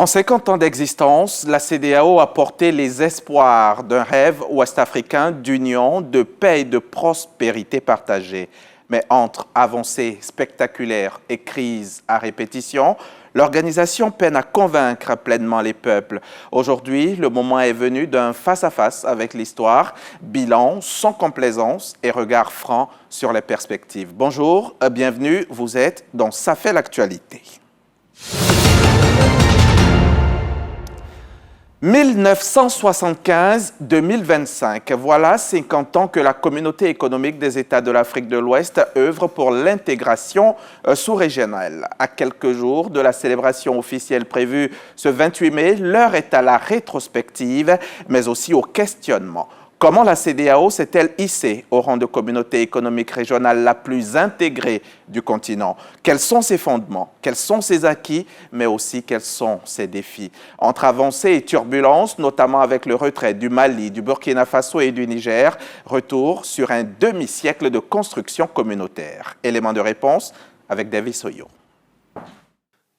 En 50 ans d'existence, la CEDEAO a porté les espoirs d'un rêve ouest-africain d'union, de paix et de prospérité partagée. Mais entre avancées spectaculaires et crises à répétition, l'organisation peine à convaincre pleinement les peuples. Aujourd'hui, le moment est venu d'un face-à-face avec l'histoire, bilan sans complaisance et regard franc sur les perspectives. Bonjour, bienvenue, vous êtes dans Ça fait l'actualité. 1975-2025, voilà 50 ans que la communauté économique des États de l'Afrique de l'Ouest œuvre pour l'intégration sous-régionale. À quelques jours de la célébration officielle prévue ce 28 mai, l'heure est à la rétrospective, mais aussi au questionnement. Comment la CEDEAO s'est-elle hissée au rang de communauté économique régionale la plus intégrée du continent? Quels sont ses fondements? Quels sont ses acquis? Mais aussi quels sont ses défis? Entre avancées et turbulences, notamment avec le retrait du Mali, du Burkina Faso et du Niger, retour sur un demi-siècle de construction communautaire. Élément de réponse avec David Soyo.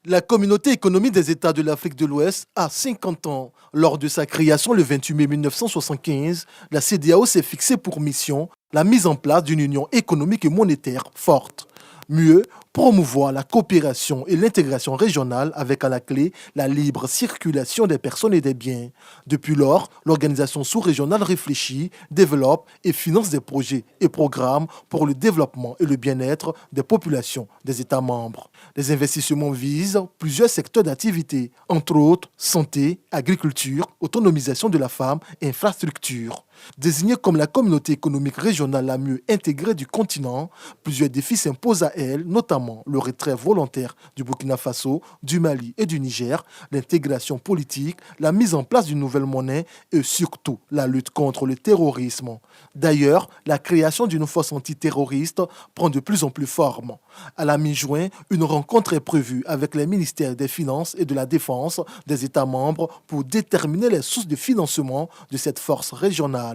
La communauté économique des États de l'Afrique de l'Ouest a 50 ans. Lors de sa création le 28 mai 1975, la CEDEAO s'est fixée pour mission la mise en place d'une union économique et monétaire forte. Mieux, promouvoir la coopération et l'intégration régionale avec à la clé la libre circulation des personnes et des biens. Depuis lors, l'organisation sous-régionale réfléchit, développe et finance des projets et programmes pour le développement et le bien-être des populations des États membres. Les investissements visent plusieurs secteurs d'activité, entre autres santé, agriculture, autonomisation de la femme et infrastructures. Désignée comme la communauté économique régionale la mieux intégrée du continent, plusieurs défis s'imposent à elle, notamment le retrait volontaire du Burkina Faso, du Mali et du Niger, l'intégration politique, la mise en place d'une nouvelle monnaie et surtout la lutte contre le terrorisme. D'ailleurs, la création d'une force antiterroriste prend de plus en plus forme. À la mi-juin, une rencontre est prévue avec les ministères des Finances et de la Défense des États membres pour déterminer les sources de financement de cette force régionale.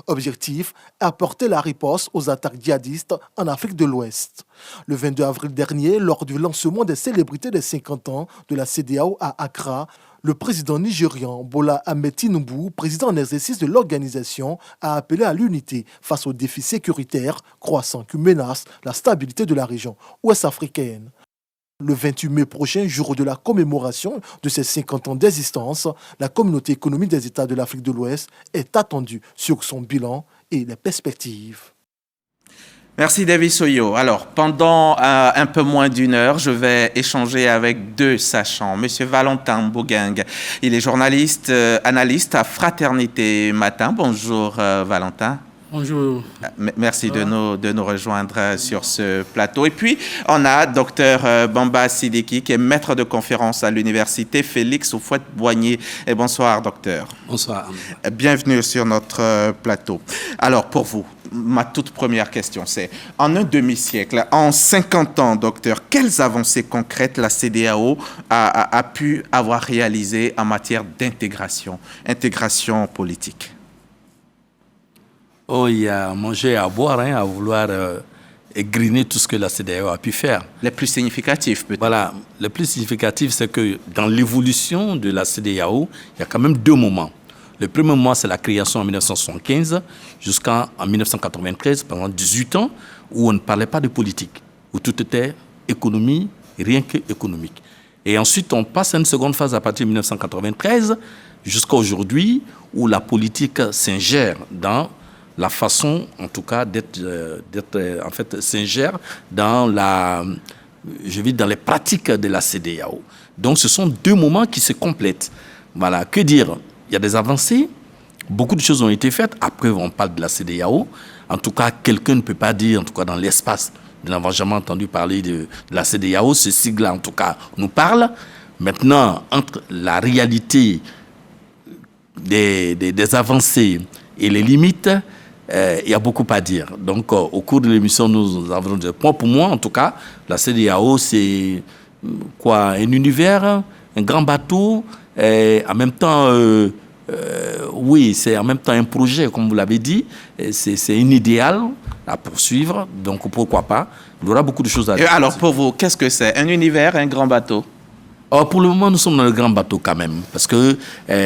Objectif, apporter la riposte aux attaques djihadistes en Afrique de l'Ouest. Le 22 avril dernier, lors du lancement des célébrités des 50 ans de la CEDEAO à Accra, le président nigérian Bola Ahmed Tinubu, président en exercice de l'organisation, a appelé à l'unité face aux défis sécuritaires croissants qui menacent la stabilité de la région ouest-africaine. Le 28 mai prochain, jour de la commémoration de ses 50 ans d'existence, la communauté économique des États de l'Afrique de l'Ouest est attendue sur son bilan et les perspectives. Merci David Soyo. Alors, pendant un peu moins d'une heure, je vais échanger avec deux sachants. Monsieur Valentin Mbougang, il est journaliste, analyste à Fraternité Matin. Bonjour Valentin. Bonjour. Merci de nous rejoindre sur ce plateau. Et puis, on a Dr Bamba Sidiki, qui est maître de conférence à l'université Félix Houphouët-Boigny. Et bonsoir, docteur. Bonsoir. Bienvenue sur notre plateau. Alors, pour vous, ma toute première question, c'est, en un demi-siècle, en 50 ans, docteur, quelles avancées concrètes la CEDEAO a pu avoir réalisées en matière d'intégration politique? Oh, il y a à manger et à boire, à vouloir égriner tout ce que la CEDEAO a pu faire. Les plus significatifs, peut-être. Voilà. Le plus significatif, c'est que dans l'évolution de la CEDEAO, il y a quand même deux moments. Le premier moment, c'est la création en 1975 jusqu'en 1993, pendant 18 ans, où on ne parlait pas de politique, où tout était économie, rien que économique. Et ensuite, on passe à une seconde phase à partir de 1993 jusqu'à aujourd'hui, où la politique s'ingère dans la façon, en tout cas, d'être en fait, s'ingère dans dans les pratiques de la CEDEAO. Donc, ce sont deux moments qui se complètent. Voilà. Que dire? Il y a des avancées, beaucoup de choses ont été faites. Après, on parle de la CEDEAO. En tout cas, quelqu'un ne peut pas dire, en tout cas, dans l'espace, nous n'avons jamais entendu parler de la CEDEAO. Ce sigle-là, en tout cas, nous parle. Maintenant, entre la réalité des avancées et les limites, il y a beaucoup à dire. Donc, au cours de l'émission, nous avons dit, pour moi, en tout cas, la CEDEAO, c'est quoi? Un univers, un grand bateau, et en même temps, oui, c'est en même temps un projet, comme vous l'avez dit. C'est un idéal à poursuivre. Donc, pourquoi pas? Il y aura beaucoup de choses à dire. Alors, pour vous, qu'est-ce que c'est? Un univers, un grand bateau? Or, pour le moment, nous sommes dans le grand bateau quand même, parce que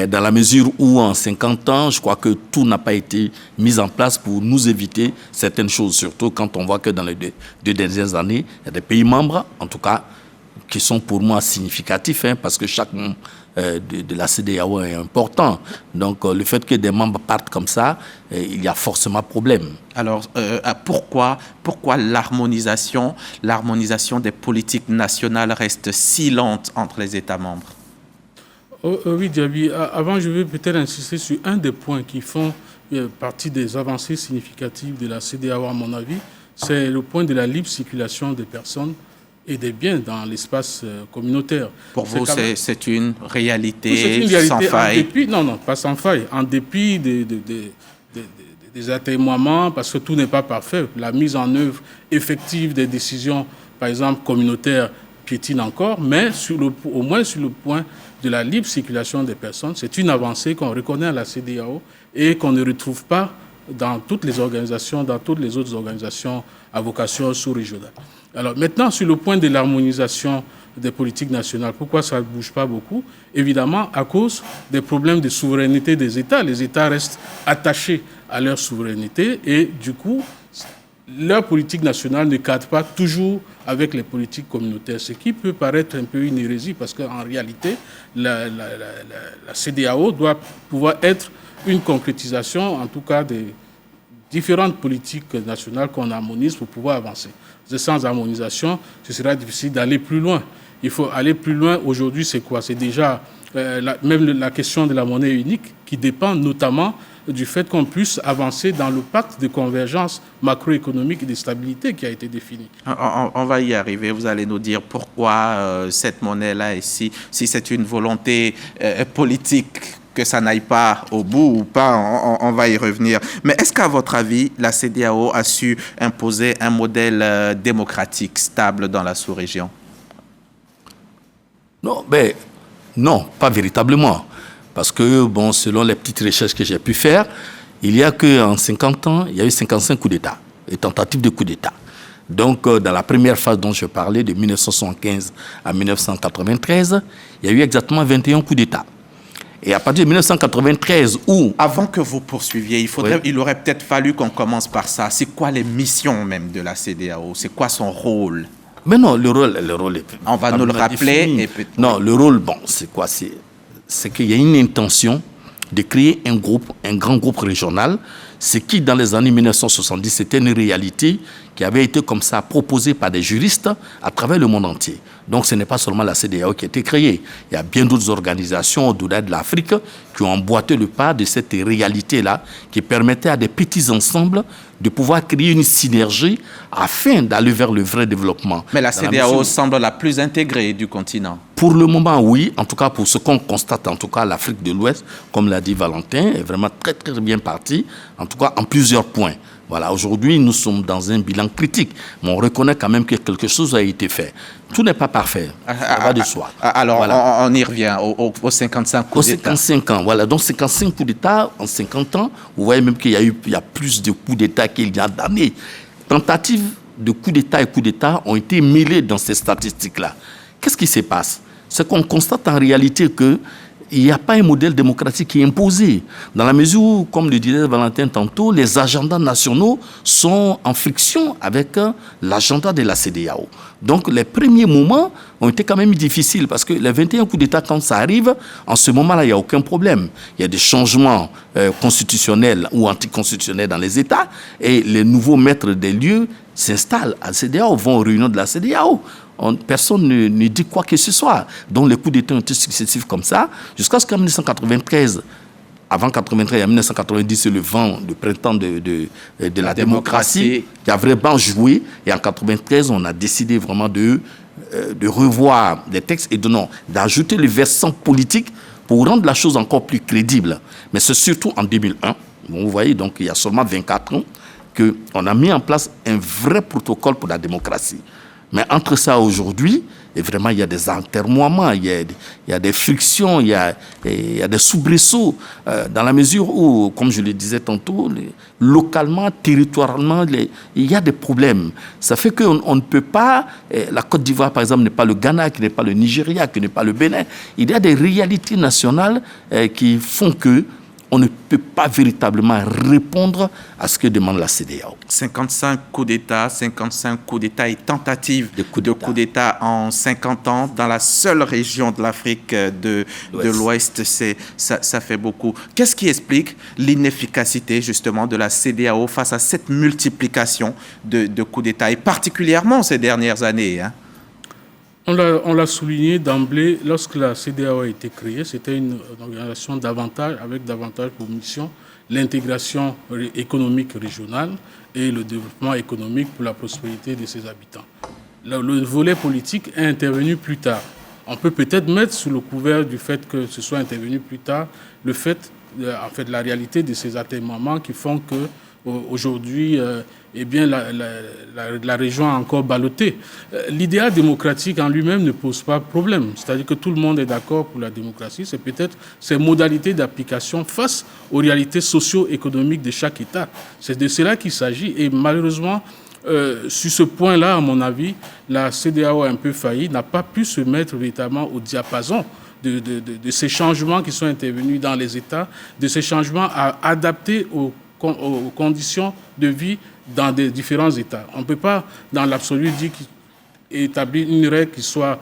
dans la mesure où en 50 ans, je crois que tout n'a pas été mis en place pour nous éviter certaines choses, surtout quand on voit que dans les deux dernières années, il y a des pays membres, en tout cas, qui sont pour moi significatifs, parce que chaque membre de la CEDEAO est important. Donc, le fait que des membres partent comme ça, il y a forcément problème. Alors, pourquoi l'harmonisation des politiques nationales reste si lente entre les États membres? Oui, Diaby. Avant, je veux peut-être insister sur un des points qui font partie des avancées significatives de la CEDEAO, à mon avis. C'est le point de la libre circulation des personnes et des biens dans l'espace communautaire. Pour vous, c'est une réalité sans faille? Non, pas sans faille. En dépit des atermoiements, parce que tout n'est pas parfait. La mise en œuvre effective des décisions, par exemple, communautaires, piétine encore, mais au moins sur le point de la libre circulation des personnes, c'est une avancée qu'on reconnaît à la CEDEAO et qu'on ne retrouve pas dans toutes les organisations, dans toutes les autres organisations à vocation sous-régionale. Alors maintenant, sur le point de l'harmonisation des politiques nationales, pourquoi ça ne bouge pas beaucoup? Évidemment, à cause des problèmes de souveraineté des États. Les États restent attachés à leur souveraineté et du coup, leur politique nationale ne cadre pas toujours avec les politiques communautaires, ce qui peut paraître un peu une hérésie parce qu'en réalité, la CEDEAO doit pouvoir être une concrétisation, en tout cas, des différentes politiques nationales qu'on harmonise pour pouvoir avancer. Sans harmonisation, ce sera difficile d'aller plus loin. Il faut aller plus loin. Aujourd'hui, c'est quoi? C'est déjà même la question de la monnaie unique qui dépend notamment du fait qu'on puisse avancer dans le pacte de convergence macroéconomique et de stabilité qui a été défini. On va y arriver. Vous allez nous dire pourquoi cette monnaie-là, si c'est une volonté politique, que ça n'aille pas au bout ou pas, on va y revenir. Mais est-ce qu'à votre avis, la CEDEAO a su imposer un modèle démocratique stable dans la sous-région? Non, pas véritablement. Parce que, selon les petites recherches que j'ai pu faire, il y a qu'en 50 ans, il y a eu 55 coups d'État, et tentatives de coups d'État. Donc, dans la première phase dont je parlais, de 1975 à 1993, il y a eu exactement 21 coups d'État. Et à partir de 1993, où... Avant que vous poursuiviez, il aurait peut-être fallu qu'on commence par ça. C'est quoi les missions même de la CEDEAO? C'est quoi son rôle? Mais non, le rôle est... On va nous le rappeler. Non, le rôle, c'est quoi? C'est qu'il y a une intention de créer un grand groupe régional, ce qui, dans les années 1970, c'était une réalité qui avait été comme ça proposée par des juristes à travers le monde entier. Donc, ce n'est pas seulement la CEDEAO qui a été créée. Il y a bien d'autres organisations au-delà de l'Afrique qui ont emboîté le pas de cette réalité-là, qui permettait à des petits ensembles de pouvoir créer une synergie afin d'aller vers le vrai développement. Mais la CEDEAO semble la plus intégrée du continent. Pour le moment, oui. En tout cas, pour ce qu'on constate, en tout cas, l'Afrique de l'Ouest, comme l'a dit Valentin, est vraiment très, très bien partie, en tout cas, en plusieurs points. Voilà, aujourd'hui, nous sommes dans un bilan critique, mais on reconnaît quand même que quelque chose a été fait. Tout n'est pas parfait, ça va de soi. Alors, voilà. On y revient aux 55 coups d'État. Aux 55 ans, voilà. Donc, 55 coups d'État en 50 ans, vous voyez même qu'il y a plus de coups d'État qu'il y a d'années. Tentatives de coups d'État et coups d'État ont été mêlées dans ces statistiques-là. Qu'est-ce qui se passe? C'est qu'on constate en réalité que il n'y a pas un modèle démocratique qui est imposé. Dans la mesure où, comme le disait Valentin tantôt, les agendas nationaux sont en friction avec l'agenda de la CEDEAO. Donc, les premiers moments ont été quand même difficiles parce que les 21 coups d'État, quand ça arrive, en ce moment-là, il n'y a aucun problème. Il y a des changements constitutionnels ou anticonstitutionnels dans les États et les nouveaux maîtres des lieux s'installent à la CEDEAO, vont aux réunions de la CEDEAO. Personne ne dit quoi que ce soit. Donc les coups d'État ont été successifs comme ça, jusqu'à ce qu'en 1993, avant 1993, en 1990, c'est le vent de printemps de la démocratie qui a vraiment joué. Et en 1993, on a décidé vraiment de revoir les textes et d'ajouter le versant politique pour rendre la chose encore plus crédible. Mais c'est surtout en 2001, vous voyez, donc il y a seulement 24 ans, qu'on a mis en place un vrai protocole pour la démocratie. Mais entre ça aujourd'hui, Et vraiment, il y a des entermoiements, il y a des frictions, il y a des soubresauts, dans la mesure où, comme je le disais tantôt, localement, territorialement, il y a des problèmes. Ça fait qu'on ne peut pas... la Côte d'Ivoire, par exemple, n'est pas le Ghana, qui n'est pas le Nigeria, qui n'est pas le Bénin. Il y a des réalités nationales qui font que on ne peut pas véritablement répondre à ce que demande la CEDEAO. 55 coups d'État, 55 coups d'État et tentatives de coups d'État en 50 ans dans la seule région de l'Afrique de l'Ouest, ça fait beaucoup. Qu'est-ce qui explique l'inefficacité justement de la CEDEAO face à cette multiplication de coups d'État et particulièrement ces dernières années, hein? On l'a souligné d'emblée, lorsque la CEDEAO a été créée, c'était une organisation avec davantage pour mission l'intégration économique régionale et le développement économique pour la prospérité de ses habitants. Le volet politique est intervenu plus tard. On peut peut-être mettre sous le couvert du fait que ce soit intervenu plus tard, la réalité de ces atermoiements qui font que aujourd'hui, la région a encore ballotté. L'idéal démocratique en lui-même ne pose pas problème. C'est-à-dire que tout le monde est d'accord pour la démocratie. C'est peut-être ses modalités d'application face aux réalités socio-économiques de chaque État. C'est de cela qu'il s'agit. Et malheureusement, sur ce point-là, à mon avis, la CEDEAO a un peu failli, n'a pas pu se mettre véritablement au diapason de ces changements qui sont intervenus dans les États, de ces changements à adapter aux conditions de vie dans des différents États. On ne peut pas, dans l'absolu, dire établir une règle qui soit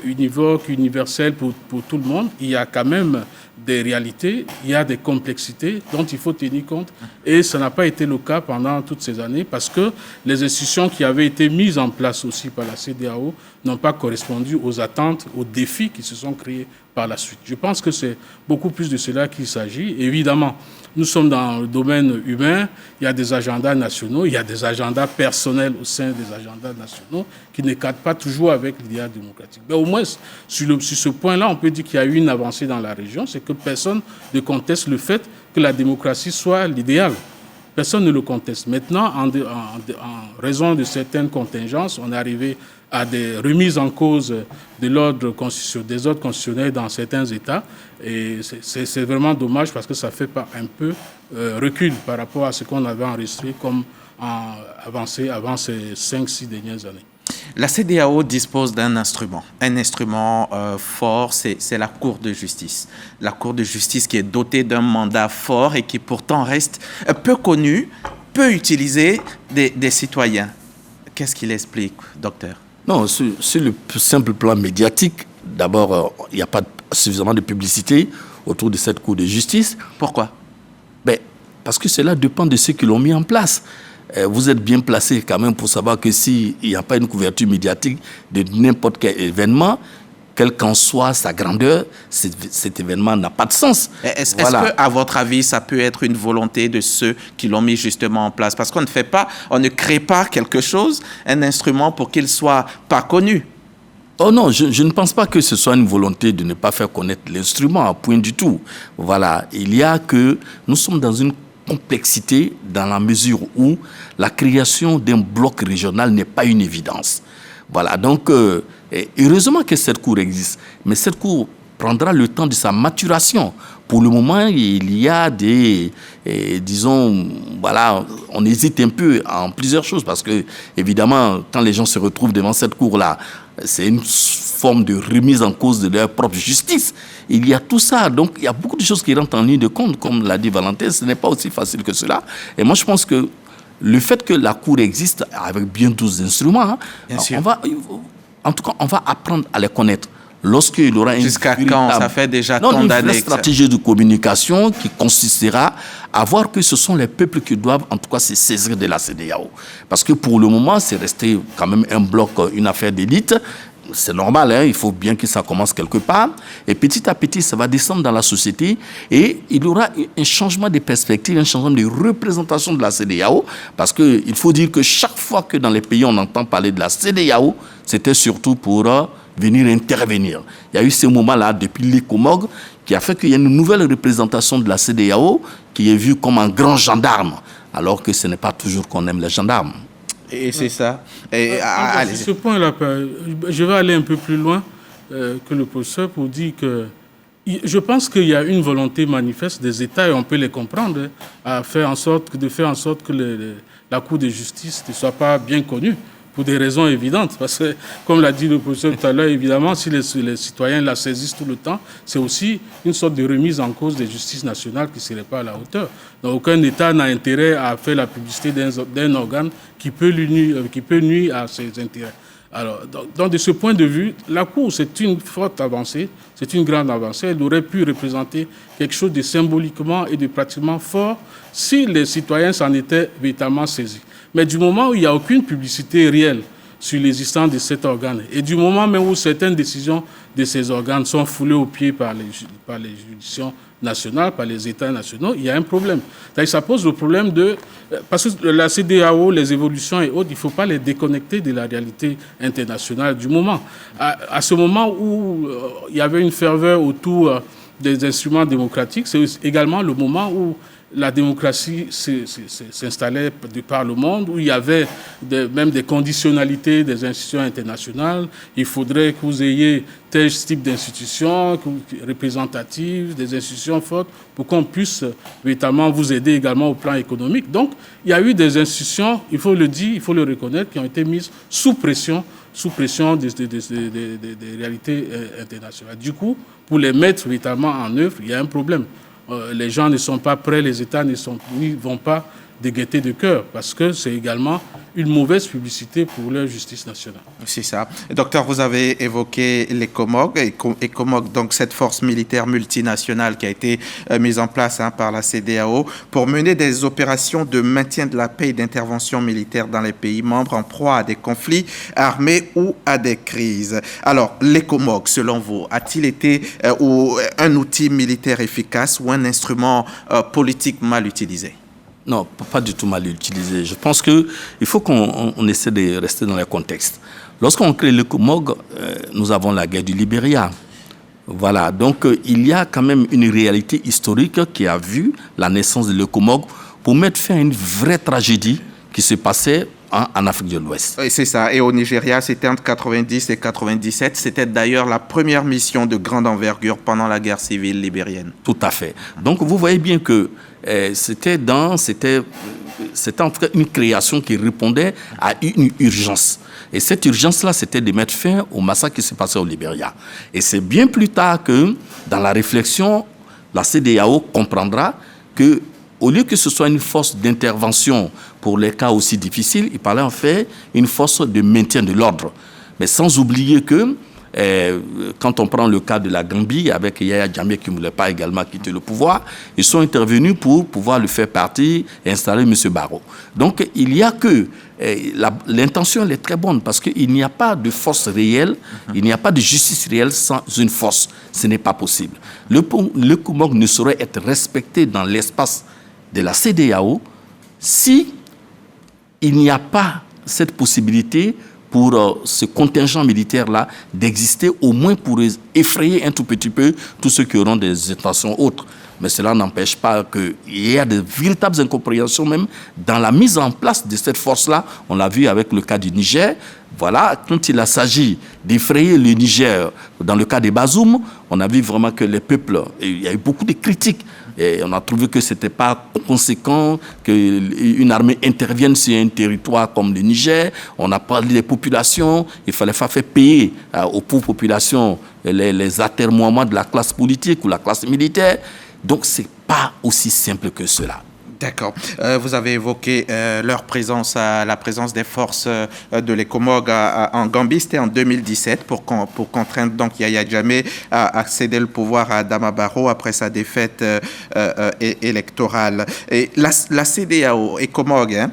univoque, universelle pour tout le monde. Il y a quand même des réalités, il y a des complexités dont il faut tenir compte. Et ça n'a pas été le cas pendant toutes ces années parce que les institutions qui avaient été mises en place aussi par la CEDEAO n'ont pas correspondu aux attentes, aux défis qui se sont créés par la suite. Je pense que c'est beaucoup plus de cela qu'il s'agit. Évidemment, nous sommes dans le domaine humain, il y a des agendas nationaux, il y a des agendas personnels au sein des agendas nationaux qui ne cadrent pas toujours avec l'idéal démocratique. Mais au moins, sur ce point-là, on peut dire qu'il y a eu une avancée dans la région, c'est que personne ne conteste le fait que la démocratie soit l'idéal. Personne ne le conteste. Maintenant, en raison de certaines contingences, on est arrivé à des remises en cause des ordres constitutionnels dans certains États. Et c'est vraiment dommage parce que ça fait un peu recul par rapport à ce qu'on avait enregistré comme avancé avant ces 5-6 dernières années. La CEDEAO dispose d'un instrument. Un instrument fort, c'est la Cour de justice. La Cour de justice qui est dotée d'un mandat fort et qui pourtant reste peu connu, peu utilisé des citoyens. Qu'est-ce qu'il explique, docteur? Non, sur le simple plan médiatique, d'abord, il n'y a pas suffisamment de publicité autour de cette Cour de justice. Pourquoi? Parce que cela dépend de ceux qui l'ont mis en place. Vous êtes bien placé quand même pour savoir que s'il n'y a pas une couverture médiatique de n'importe quel événement, quelle qu'en soit sa grandeur, cet événement n'a pas de sens. Est-ce que, à votre avis, ça peut être une volonté de ceux qui l'ont mis justement en place? Parce qu'on ne crée pas quelque chose, un instrument pour qu'il ne soit pas connu. Oh non, je ne pense pas que ce soit une volonté de ne pas faire connaître l'instrument, à point du tout. Voilà, il y a que nous sommes dans une complexité dans la mesure où la création d'un bloc régional n'est pas une évidence. Voilà, donc heureusement que cette cour existe, mais cette cour prendra le temps de sa maturation. Pour le moment, il y a on hésite un peu en plusieurs choses parce que, évidemment, quand les gens se retrouvent devant cette cour-là, c'est une forme de remise en cause de leur propre justice. Il y a tout ça. Donc, il y a beaucoup de choses qui rentrent en ligne de compte. Comme l'a dit Valentin, ce n'est pas aussi facile que cela. Et moi, je pense que le fait que la Cour existe avec bien d'autres instruments, on va apprendre à les connaître. Lorsqu'il aura jusqu'à quand ça fait déjà tant d'années une stratégie de communication qui consistera à voir que ce sont les peuples qui doivent en tout cas se saisir de la CEDEAO. Parce que pour le moment, c'est resté quand même un bloc, une affaire d'élite. C'est normal, hein, il faut bien que ça commence quelque part. Et petit à petit, ça va descendre dans la société et il y aura un changement de perspective, un changement de représentation de la CEDEAO. Parce qu'il faut dire que chaque fois que dans les pays on entend parler de la CEDEAO, c'était surtout pour venir intervenir. Il y a eu ce moment-là depuis l'ECOMOG qui a fait qu'il y a une nouvelle représentation de la CEDEAO qui est vue comme un grand gendarme, alors que ce n'est pas toujours qu'on aime les gendarmes. Et c'est ça. Et, Sur ce point-là, je vais aller un peu plus loin que le professeur pour dire que je pense qu'il y a une volonté manifeste des États, et on peut les comprendre, de faire en sorte que la Cour de justice ne soit pas bien connue, pour des raisons évidentes. Parce que, comme l'a dit le professeur tout à l'heure, évidemment, si les citoyens la saisissent tout le temps, c'est aussi une sorte de remise en cause des justices nationales qui ne serait pas à la hauteur. Donc, aucun État n'a intérêt à faire la publicité d'un organe qui peut nuire à ses intérêts. Alors, donc, de ce point de vue, la Cour, c'est une forte avancée, c'est une grande avancée. Elle aurait pu représenter quelque chose de symboliquement et de pratiquement fort si les citoyens s'en étaient véritablement saisis. Mais du moment où il n'y a aucune publicité réelle sur l'existence de cet organe, et du moment même où certaines décisions de ces organes sont foulées aux pieds par les juridictions nationales, par les États nationaux, il y a un problème. Ça pose le problème parce que la CEDEAO, les évolutions et autres, il ne faut pas les déconnecter de la réalité internationale du moment. À ce moment où il y avait une ferveur autour des instruments démocratiques, c'est également le moment où la démocratie s'installait de par le monde, où il y avait même des conditionnalités des institutions internationales. Il faudrait que vous ayez tel type d'institutions représentatives, des institutions fortes, pour qu'on puisse véritablement vous aider également au plan économique. Donc, il y a eu des institutions, il faut le dire, il faut le reconnaître, qui ont été mises sous pression des réalités internationales. Du coup, pour les mettre véritablement en œuvre, il y a un problème. Les gens ne sont pas prêts, les États ne vont pas de gaieté de cœur, parce que c'est également une mauvaise publicité pour leur justice nationale. C'est ça. Docteur, vous avez évoqué l'ECOMOG, donc cette force militaire multinationale qui a été mise en place par la CEDEAO pour mener des opérations de maintien de la paix et d'intervention militaire dans les pays membres en proie à des conflits armés ou à des crises. Alors, l'ECOMOG, selon vous, a-t-il été un outil militaire efficace ou un instrument politique mal utilisé? Non, pas du tout mal utilisé. Je pense qu'il faut qu'on essaie de rester dans le contexte. Lorsqu'on crée l'ECOMOG, nous avons la guerre du Libéria. Voilà, donc il y a quand même une réalité historique qui a vu la naissance de l'ECOMOG pour mettre fin à une vraie tragédie qui se passait en Afrique de l'Ouest. Oui, c'est ça. Et au Nigeria, c'était entre 90 et 97. C'était d'ailleurs la première mission de grande envergure pendant la guerre civile libérienne. Tout à fait. Donc, vous voyez bien que c'était en tout cas une création qui répondait à une urgence. Et cette urgence-là, c'était de mettre fin au massacre qui s'est passé au Libéria. Et c'est bien plus tard que, dans la réflexion, la CEDEAO comprendra que au lieu que ce soit une force d'intervention pour les cas aussi difficiles, il parlait en fait une force de maintien de l'ordre. Mais sans oublier que, quand on prend le cas de la Gambie, avec Yahya Jammeh qui ne voulait pas également quitter le pouvoir, ils sont intervenus pour pouvoir le faire partir et installer M. Barrow. Donc, il y a que... l'intention elle est très bonne parce qu'il n'y a pas de force réelle, il n'y a pas de justice réelle sans une force. Ce n'est pas possible. Le COMOG ne saurait être respecté dans l'espace de la CEDEAO si il n'y a pas cette possibilité pour ce contingent militaire-là d'exister, au moins pour effrayer un tout petit peu tous ceux qui auront des intentions autres. Mais cela n'empêche pas qu'il y a de véritables incompréhensions même dans la mise en place de cette force-là. On l'a vu avec le cas du Niger. Voilà, quand il s'agit d'effrayer le Niger, dans le cas des Bazoum, on a vu vraiment que les peuples, il y a eu beaucoup de critiques. Et on a trouvé que ce n'était pas conséquent qu'une armée intervienne sur un territoire comme le Niger. On a parlé des populations. Il fallait faire payer aux pauvres populations les atermoiements de la classe politique ou la classe militaire. Donc, ce n'est pas aussi simple que cela. D'accord. Vous avez évoqué la présence des forces de l'ECOMOG en Gambie. C'était en 2017 pour contraindre donc Yahya Jammeh à céder le pouvoir à Adama Barrow après sa défaite électorale. Et la CEDEAO, ECOMOG,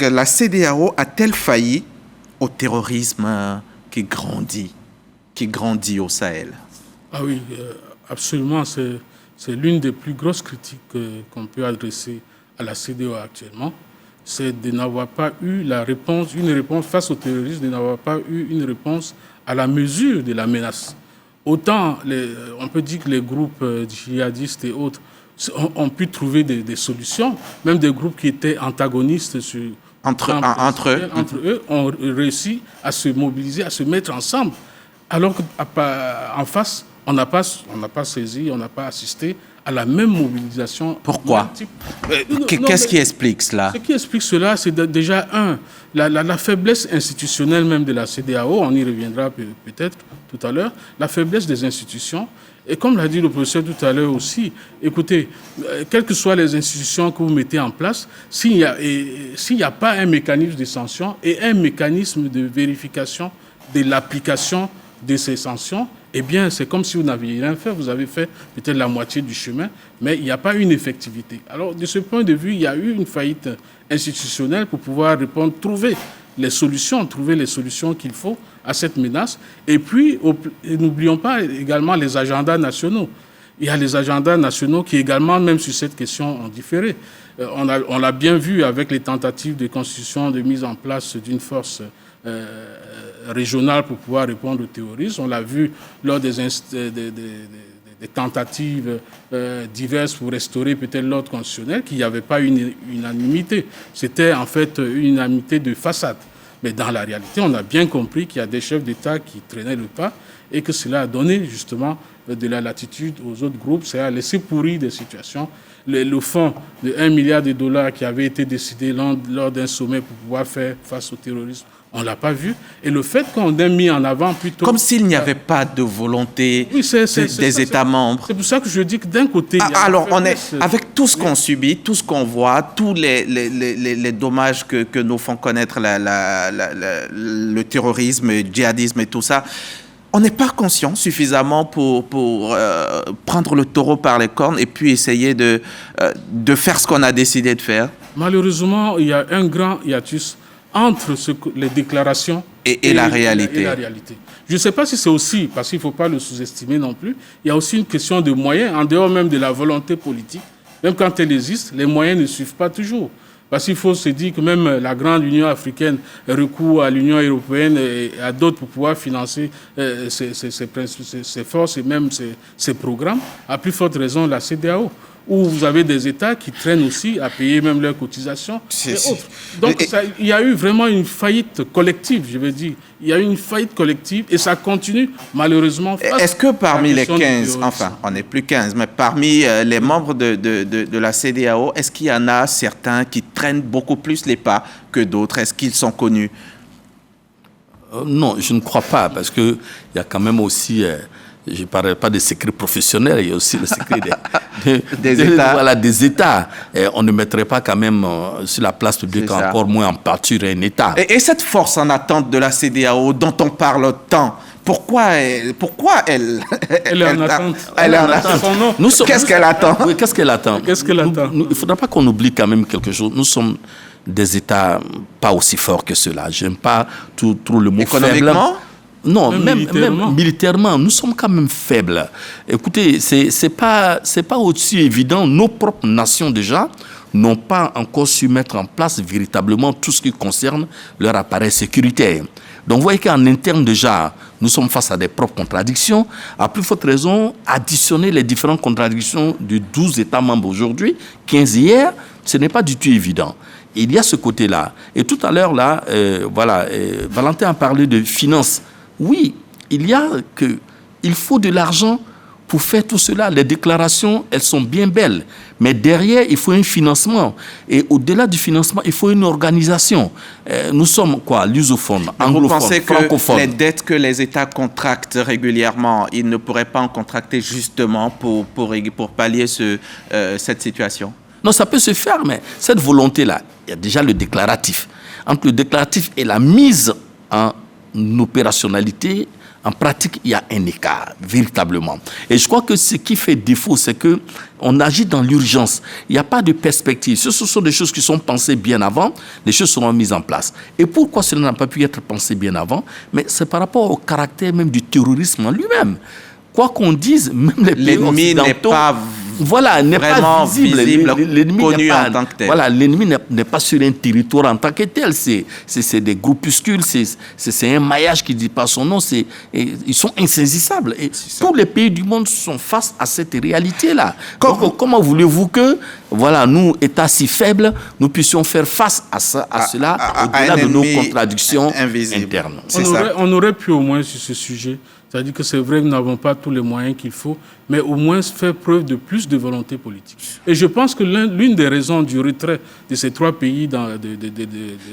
la CEDEAO a-t-elle failli au terrorisme qui grandit au Sahel? Ah oui, absolument. C'est l'une des plus grosses critiques qu'on peut adresser à la CEDEAO actuellement, c'est de n'avoir pas eu une réponse face au terrorisme, de n'avoir pas eu une réponse à la mesure de la menace. Autant, on peut dire que les groupes djihadistes et autres ont pu trouver des solutions, même des groupes qui étaient antagonistes Entre eux, ont réussi à se mobiliser, à se mettre ensemble. Alors qu'en face, on n'a pas saisi, on n'a pas assisté à la même mobilisation. Pourquoi? Qu'est-ce qui explique cela? Ce qui explique cela, c'est déjà, la faiblesse institutionnelle même de la CEDEAO, on y reviendra peut-être tout à l'heure, la faiblesse des institutions. Et comme l'a dit le professeur tout à l'heure aussi, écoutez, quelles que soient les institutions que vous mettez en place, s'il n'y a pas un mécanisme de sanction et un mécanisme de vérification de l'application de ces sanctions, eh bien, c'est comme si vous n'aviez rien fait. Vous avez fait peut-être la moitié du chemin, mais il n'y a pas une effectivité. Alors, de ce point de vue, il y a eu une faillite institutionnelle pour pouvoir répondre, trouver les solutions qu'il faut à cette menace. Et puis, n'oublions pas également les agendas nationaux. Il y a les agendas nationaux qui également, même sur cette question, ont différé. On l'a bien vu avec les tentatives de constitution, de mise en place d'une force régionale pour pouvoir répondre au terrorisme. On l'a vu lors des tentatives diverses pour restaurer peut-être l'ordre constitutionnel, qu'il n'y avait pas une unanimité. C'était en fait une unanimité de façade. Mais dans la réalité, on a bien compris qu'il y a des chefs d'État qui traînaient le pas et que cela a donné justement de la latitude aux autres groupes, c'est à laisser pourrir des situations. Le fonds de $1 milliard qui avait été décidé lors d'un sommet pour pouvoir faire face au terrorisme, on ne l'a pas vu. Et le fait qu'on ait mis en avant plutôt... Comme s'il n'y avait pas de volonté des États membres. C'est pour ça que je dis que d'un côté... Alors, avec tout ce qu'on subit, tout ce qu'on voit, tous les dommages que nous font connaître le terrorisme, le djihadisme et tout ça, on n'est pas conscient suffisamment pour prendre le taureau par les cornes et puis essayer de faire ce qu'on a décidé de faire. Malheureusement, il y a un grand hiatus entre les déclarations et la réalité. Je ne sais pas si c'est aussi, parce qu'il ne faut pas le sous-estimer non plus, il y a aussi une question de moyens, en dehors même de la volonté politique. Même quand elle existe, les moyens ne suivent pas toujours. Parce qu'il faut se dire que même la grande Union africaine recourt à l'Union européenne et à d'autres pour pouvoir financer ses forces et même ses programmes. À plus forte raison, la CEDEAO, où vous avez des États qui traînent aussi à payer même leurs cotisations et autres. Donc, il y a eu vraiment une faillite collective, je veux dire. Il y a eu une faillite collective et ça continue, malheureusement. Est-ce que parmi les 15, enfin, on n'est plus 15, mais parmi les membres de la CEDEAO, est-ce qu'il y en a certains qui traînent beaucoup plus les pas que d'autres? Est-ce qu'ils sont connus? Non, je ne crois pas, parce qu'il y a quand même aussi... je ne parle pas des secrets professionnels, il y a aussi le secret des États. Voilà, des États. Et on ne mettrait pas quand même sur la place publique, encore moins en partie un État. Et cette force en attente de la CEDEAO dont on parle tant, pourquoi elle est en attente? Elle est en attente. Qu'est-ce qu'elle attend? Oui, qu'est-ce qu'elle attend? Il ne faudra pas qu'on oublie quand même quelque chose. Nous sommes des États pas aussi forts que ceux-là. Je n'aime pas trop le mot économiquement faible. Non, même militairement, nous sommes quand même faibles. Écoutez, c'est pas aussi évident. Nos propres nations déjà n'ont pas encore su mettre en place véritablement tout ce qui concerne leur appareil sécuritaire. Donc, vous voyez qu'en interne déjà, nous sommes face à des propres contradictions. À plus forte raison, additionner les différentes contradictions de 12 États membres aujourd'hui, 15 hier, ce n'est pas du tout évident. Il y a ce côté-là. Et tout à l'heure, là, Valentin a parlé de finances. Oui, il faut de l'argent pour faire tout cela. Les déclarations, elles sont bien belles. Mais derrière, il faut un financement. Et au-delà du financement, il faut une organisation. Nous sommes quoi? Lusophone, anglophone, francophone. Vous pensez que les dettes que les États contractent régulièrement, ils ne pourraient pas en contracter justement pour pallier cette situation? Non, ça peut se faire, mais cette volonté-là, il y a déjà le déclaratif. Entre le déclaratif et la mise en opérationnalité, en pratique, il y a un écart, véritablement. Et je crois que ce qui fait défaut, c'est qu'on agit dans l'urgence. Il n'y a pas de perspective. Ce sont des choses qui sont pensées bien avant, les choses seront mises en place. Et pourquoi cela n'a pas pu être pensé bien avant? Mais c'est par rapport au caractère même du terrorisme en lui-même. Quoi qu'on dise, même les pays occidentaux... L'ennemi n'est pas voilà, n'est pas visible, l'ennemi connu n'est pas, en tant que tel. Voilà, l'ennemi n'est pas sur un territoire en tant que tel. C'est des groupuscules, c'est un maillage qui ne dit pas son nom. Ils sont insaisissables. Et tous les pays du monde sont face à cette réalité-là. Comment voulez-vous que, voilà, nous, États si faibles, nous puissions faire face à cela, au-delà de nos contradictions internes. On aurait pu au moins sur ce sujet. C'est-à-dire que c'est vrai que nous n'avons pas tous les moyens qu'il faut, mais au moins faire preuve de plus de volonté politique. Et je pense que l'une des raisons du retrait de ces 3 pays de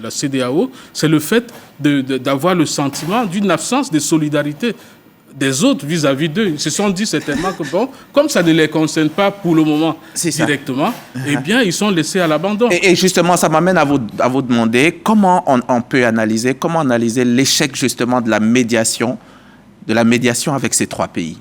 la CEDEAO, c'est le fait d'avoir le sentiment d'une absence de solidarité des autres vis-à-vis d'eux. Ils se sont dit certainement que, bon, comme ça ne les concerne pas pour le moment directement, eh bien, ils sont laissés à l'abandon. Et justement, ça m'amène à vous demander comment on peut analyser l'échec justement de la médiation avec ces 3 pays.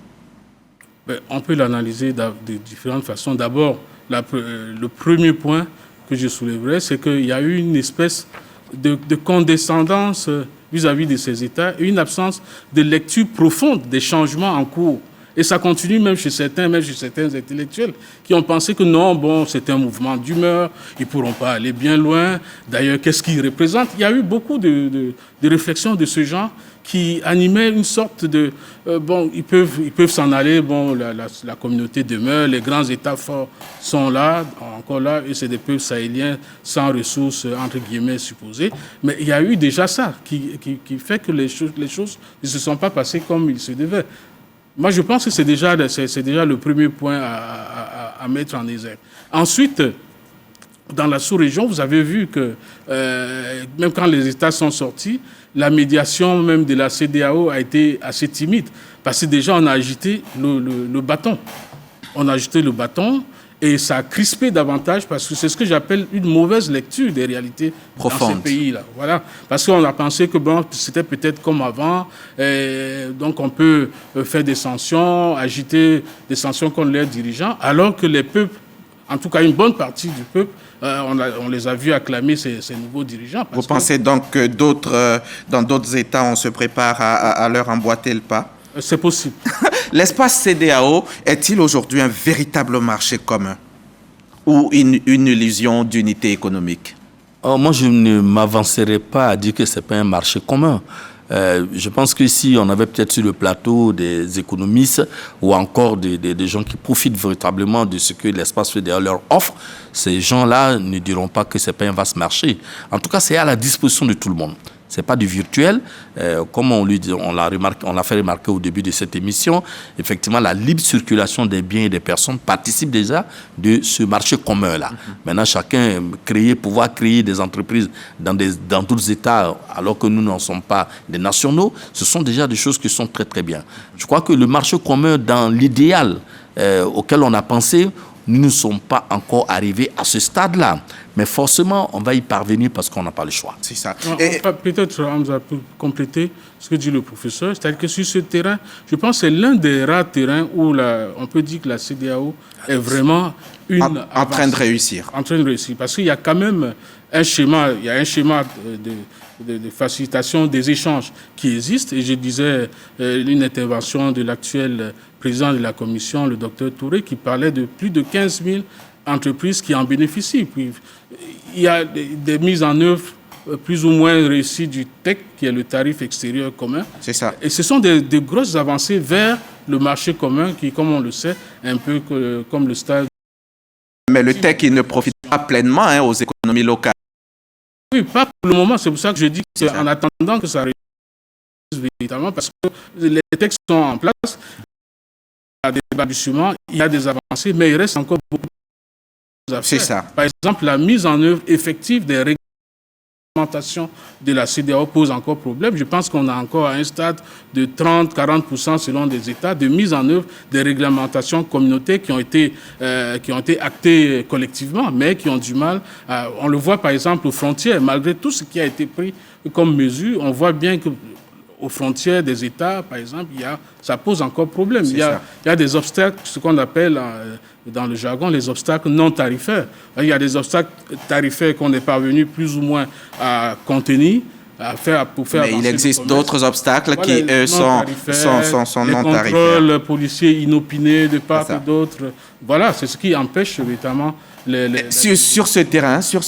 On peut l'analyser de différentes façons. D'abord, le premier point que je soulèverais, c'est qu'il y a eu une espèce de condescendance vis-à-vis de ces États et une absence de lecture profonde des changements en cours. Et ça continue même chez certains intellectuels qui ont pensé que non, bon, c'est un mouvement d'humeur, ils ne pourront pas aller bien loin. D'ailleurs, qu'est-ce qu'ils représentent? Il y a eu beaucoup de réflexions de ce genre qui animaient une sorte de... bon, ils peuvent s'en aller, bon, la communauté demeure, les grands États forts sont là, encore là, et c'est des peuples sahéliens sans ressources, entre guillemets, supposées. Mais il y a eu déjà ça qui fait que les choses ne se sont pas passées comme il se devait. Moi, je pense que c'est déjà le premier point à mettre en exergue. Ensuite, dans la sous-région, vous avez vu que même quand les États sont sortis, la médiation même de la CEDEAO a été assez timide. Parce que déjà, on a agité le bâton. On a agité le bâton et ça a crispé davantage parce que c'est ce que j'appelle une mauvaise lecture des réalités profondes dans ces pays-là. Voilà. Parce qu'on a pensé que bon, c'était peut-être comme avant, donc on peut faire des sanctions, agiter des sanctions contre leurs dirigeants, alors que les peuples, en tout cas une bonne partie du peuple, on les a vus acclamer ces nouveaux dirigeants. Vous pensez donc que dans d'autres États, on se prépare à leur emboîter le pas? C'est possible. L'espace CEDEAO est-il aujourd'hui un véritable marché commun ou une illusion d'unité économique? Moi, je ne m'avancerai pas à dire que ce n'est pas un marché commun. Je pense que si on avait peut-être sur le plateau des économistes ou encore des gens qui profitent véritablement de ce que l'espace CEDEAO leur offre, ces gens-là ne diront pas que ce n'est pas un vaste marché. En tout cas, c'est à la disposition de tout le monde. Ce n'est pas du virtuel. Comme on l'a fait remarquer au début de cette émission, effectivement, la libre circulation des biens et des personnes participe déjà de ce marché commun-là. Maintenant, chacun pouvoir créer des entreprises dans d'autres États, alors que nous n'en sommes pas des nationaux, ce sont déjà des choses qui sont très, très bien. Je crois que le marché commun, dans l'idéal auquel on a pensé, nous ne sommes pas encore arrivés à ce stade-là. Mais forcément, on va y parvenir parce qu'on n'a pas le choix. C'est ça. Peut-être, Hamza, pour compléter ce que dit le professeur, c'est-à-dire que sur ce terrain, je pense que c'est l'un des rares terrains où on peut dire que la CEDEAO est vraiment en train de réussir. En train de réussir. Parce qu'il y a quand même un schéma, de facilitation des échanges qui existe. Et je disais une intervention de l'actuel président de la commission, le docteur Touré, qui parlait de plus de 15 000 entreprises qui en bénéficient. Puis, il y a des mises en œuvre plus ou moins réussies du TEC, qui est le tarif extérieur commun. C'est ça. Et ce sont des grosses avancées vers le marché commun qui, comme on le sait, est un peu comme le stade. Mais le TEC, il ne profite pas pleinement aux économies locales. Oui, pas pour le moment. C'est pour ça que je dis qu'en attendant que ça réussisse véritablement, parce que les textes sont en place, il y a des balbutiements, il y a des avancées, mais il reste encore beaucoup de choses à faire. C'est ça. Par exemple, la mise en œuvre effective des réglementations de la CEDEAO pose encore problème. Je pense qu'on a encore à un stade de 30-40% selon des États de mise en œuvre des réglementations communautaires qui ont été actées collectivement, mais qui ont du mal. On le voit par exemple aux frontières, malgré tout ce qui a été pris comme mesure, on voit bien que aux frontières des États, par exemple, ça pose encore problème. Il y a des obstacles, ce qu'on appelle dans le jargon les obstacles non tarifaires. Il y a des obstacles tarifaires qu'on est parvenu plus ou moins à contenir, pour faire Mais il existe d'autres obstacles qui, eux, sont non tarifaires. Les contrôles policiers inopinés de part et d'autre. Voilà, c'est ce qui empêche véritablement sur ce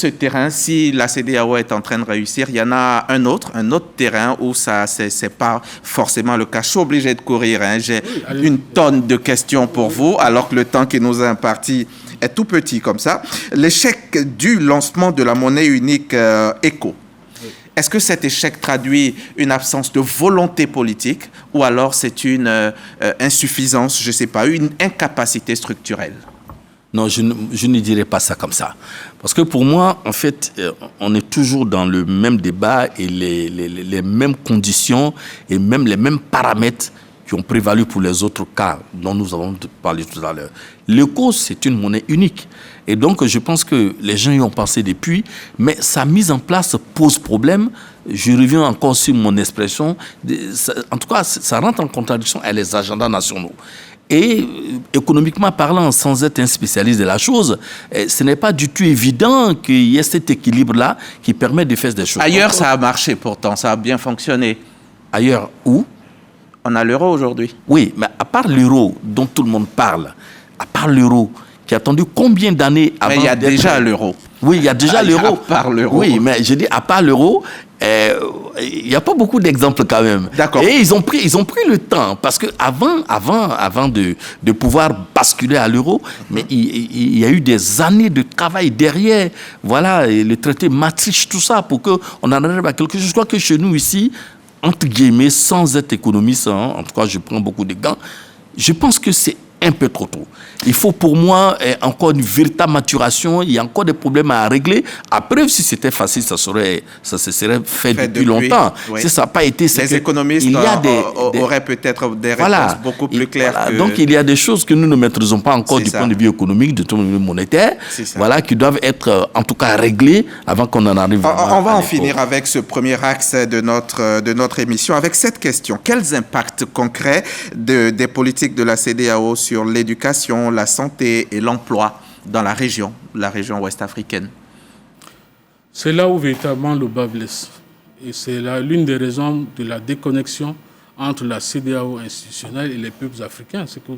terrain, si la CEDEAO est en train de réussir, il y en a un autre terrain où ça, c'est pas forcément le cas. Je suis obligé de courir. J'ai une tonne de questions pour vous, alors que le temps qui nous est imparti est tout petit comme ça. L'échec du lancement de la monnaie unique ECO. Est-ce que cet échec traduit une absence de volonté politique ou alors c'est une insuffisance, je ne sais pas, une incapacité structurelle? Non, je ne dirais pas ça comme ça. Parce que pour moi, en fait, on est toujours dans le même débat et les mêmes conditions et même les mêmes paramètres qui ont prévalu pour les autres cas dont nous avons parlé tout à l'heure. L'ECO, c'est une monnaie unique. Et donc, je pense que les gens y ont pensé depuis, mais sa mise en place pose problème. Je reviens encore sur mon expression. En tout cas, ça rentre en contradiction avec les agendas nationaux. Et économiquement parlant, sans être un spécialiste de la chose, ce n'est pas du tout évident qu'il y ait cet équilibre-là qui permet de faire des choses. Ailleurs, ça a marché pourtant, ça a bien fonctionné. Ailleurs, où? On a l'euro aujourd'hui. Oui, mais à part l'euro dont tout le monde parle, à part l'euro qui a attendu combien d'années avant... Mais il y a déjà l'euro. Oui, il y a déjà l'euro. À part l'euro. Oui, mais je dis à part l'euro, il n'y a pas beaucoup d'exemples quand même. D'accord. Et ils ont pris le temps parce que avant de pouvoir basculer à l'euro, mais il y a eu des années de travail derrière. Voilà, et le traité Maastricht, tout ça, pour qu'on en arrive à quelque chose. Je crois que chez nous ici, entre guillemets, sans être économiste, en tout cas, je prends beaucoup de gants, je pense que c'est un peu trop tôt. Il faut pour moi encore une véritable maturation. Il y a encore des problèmes à régler. Après, si c'était facile, ça se serait fait depuis longtemps. Oui. Si ça n'a pas été... Les économistes auraient peut-être des réponses beaucoup plus claires. Voilà. Donc, il y a des choses que nous ne maîtrisons pas encore du point de vue économique, du point de vue monétaire, voilà, qui doivent être en tout cas réglées avant qu'on en arrive On va en finir avec ce premier axe de notre émission, avec cette question. Quels impacts concrets des politiques de la CEDEAO sur l'éducation, la santé et l'emploi dans la région ouest africaine? C'est là où véritablement le bas blesse. Et c'est l'une des raisons de la déconnexion entre la CEDEAO institutionnelle et les peuples africains. C'est que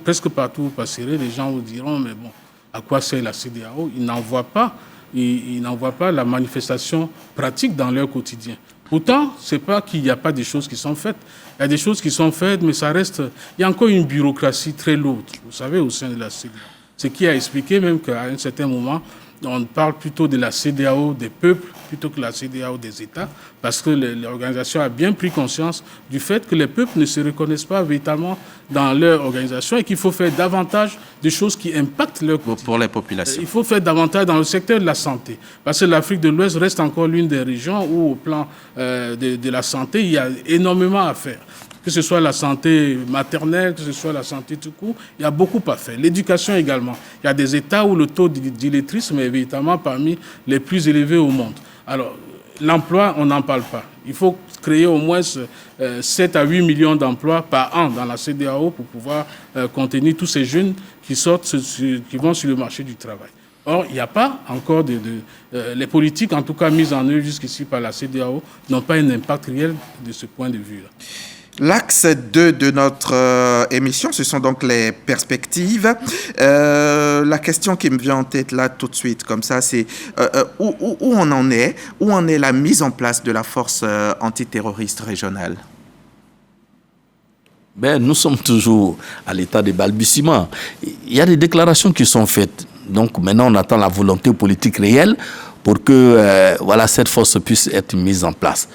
presque partout où vous passerez, les gens vous diront, mais bon, à quoi sert la CEDEAO? Ils n'en voient pas la manifestation pratique dans leur quotidien. Pourtant, ce n'est pas qu'il n'y a pas des choses qui sont faites. Il y a des choses qui sont faites, mais ça reste... Il y a encore une bureaucratie très lourde, vous savez, au sein de la CEDEAO. Ce qui a expliqué même qu'à un certain moment, on parle plutôt de la CEDEAO des peuples plutôt que la CEDEAO des États, parce que l'organisation a bien pris conscience du fait que les peuples ne se reconnaissent pas véritablement dans leur organisation et qu'il faut faire davantage de choses qui impactent leur quotidien. Pour les populations. Il faut faire davantage dans le secteur de la santé, parce que l'Afrique de l'Ouest reste encore l'une des régions où, au plan de la santé, il y a énormément à faire. Que ce soit la santé maternelle, que ce soit la santé tout court, il y a beaucoup à faire. L'éducation également. Il y a des États où le taux d'illettrisme est véritablement parmi les plus élevés au monde. Alors, l'emploi, on n'en parle pas. Il faut créer au moins 7 à 8 millions d'emplois par an dans la CEDEAO pour pouvoir contenir tous ces jeunes qui vont sur le marché du travail. Or, il n'y a pas encore les politiques, en tout cas mises en œuvre jusqu'ici par la CEDEAO, n'ont pas un impact réel de ce point de vue-là. L'axe 2 de notre émission, ce sont donc les perspectives. La question qui me vient en tête là tout de suite, comme ça, c'est où on en est? Où en est la mise en place de la force antiterroriste régionale? Nous sommes toujours à l'état de balbutiement. Il y a des déclarations qui sont faites. Donc maintenant, on attend la volonté politique réelle pour que cette force puisse être mise en place.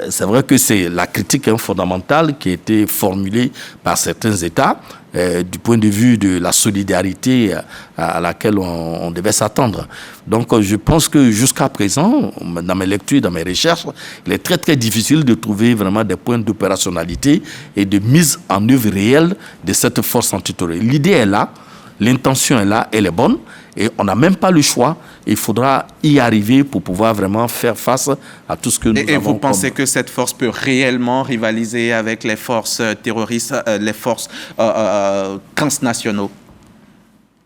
C'est vrai que c'est la critique fondamentale qui a été formulée par certains États du point de vue de la solidarité à laquelle on devait s'attendre. Donc je pense que jusqu'à présent, dans mes lectures, dans mes recherches, il est très très difficile de trouver vraiment des points d'opérationnalité et de mise en œuvre réelle de cette force antiterroriste. L'idée est là, l'intention est là, elle est bonne. Et on n'a même pas le choix. Il faudra y arriver pour pouvoir vraiment faire face à tout ce que nous avons. Et vous pensez que cette force peut réellement rivaliser avec les forces terroristes, les forces transnationaux?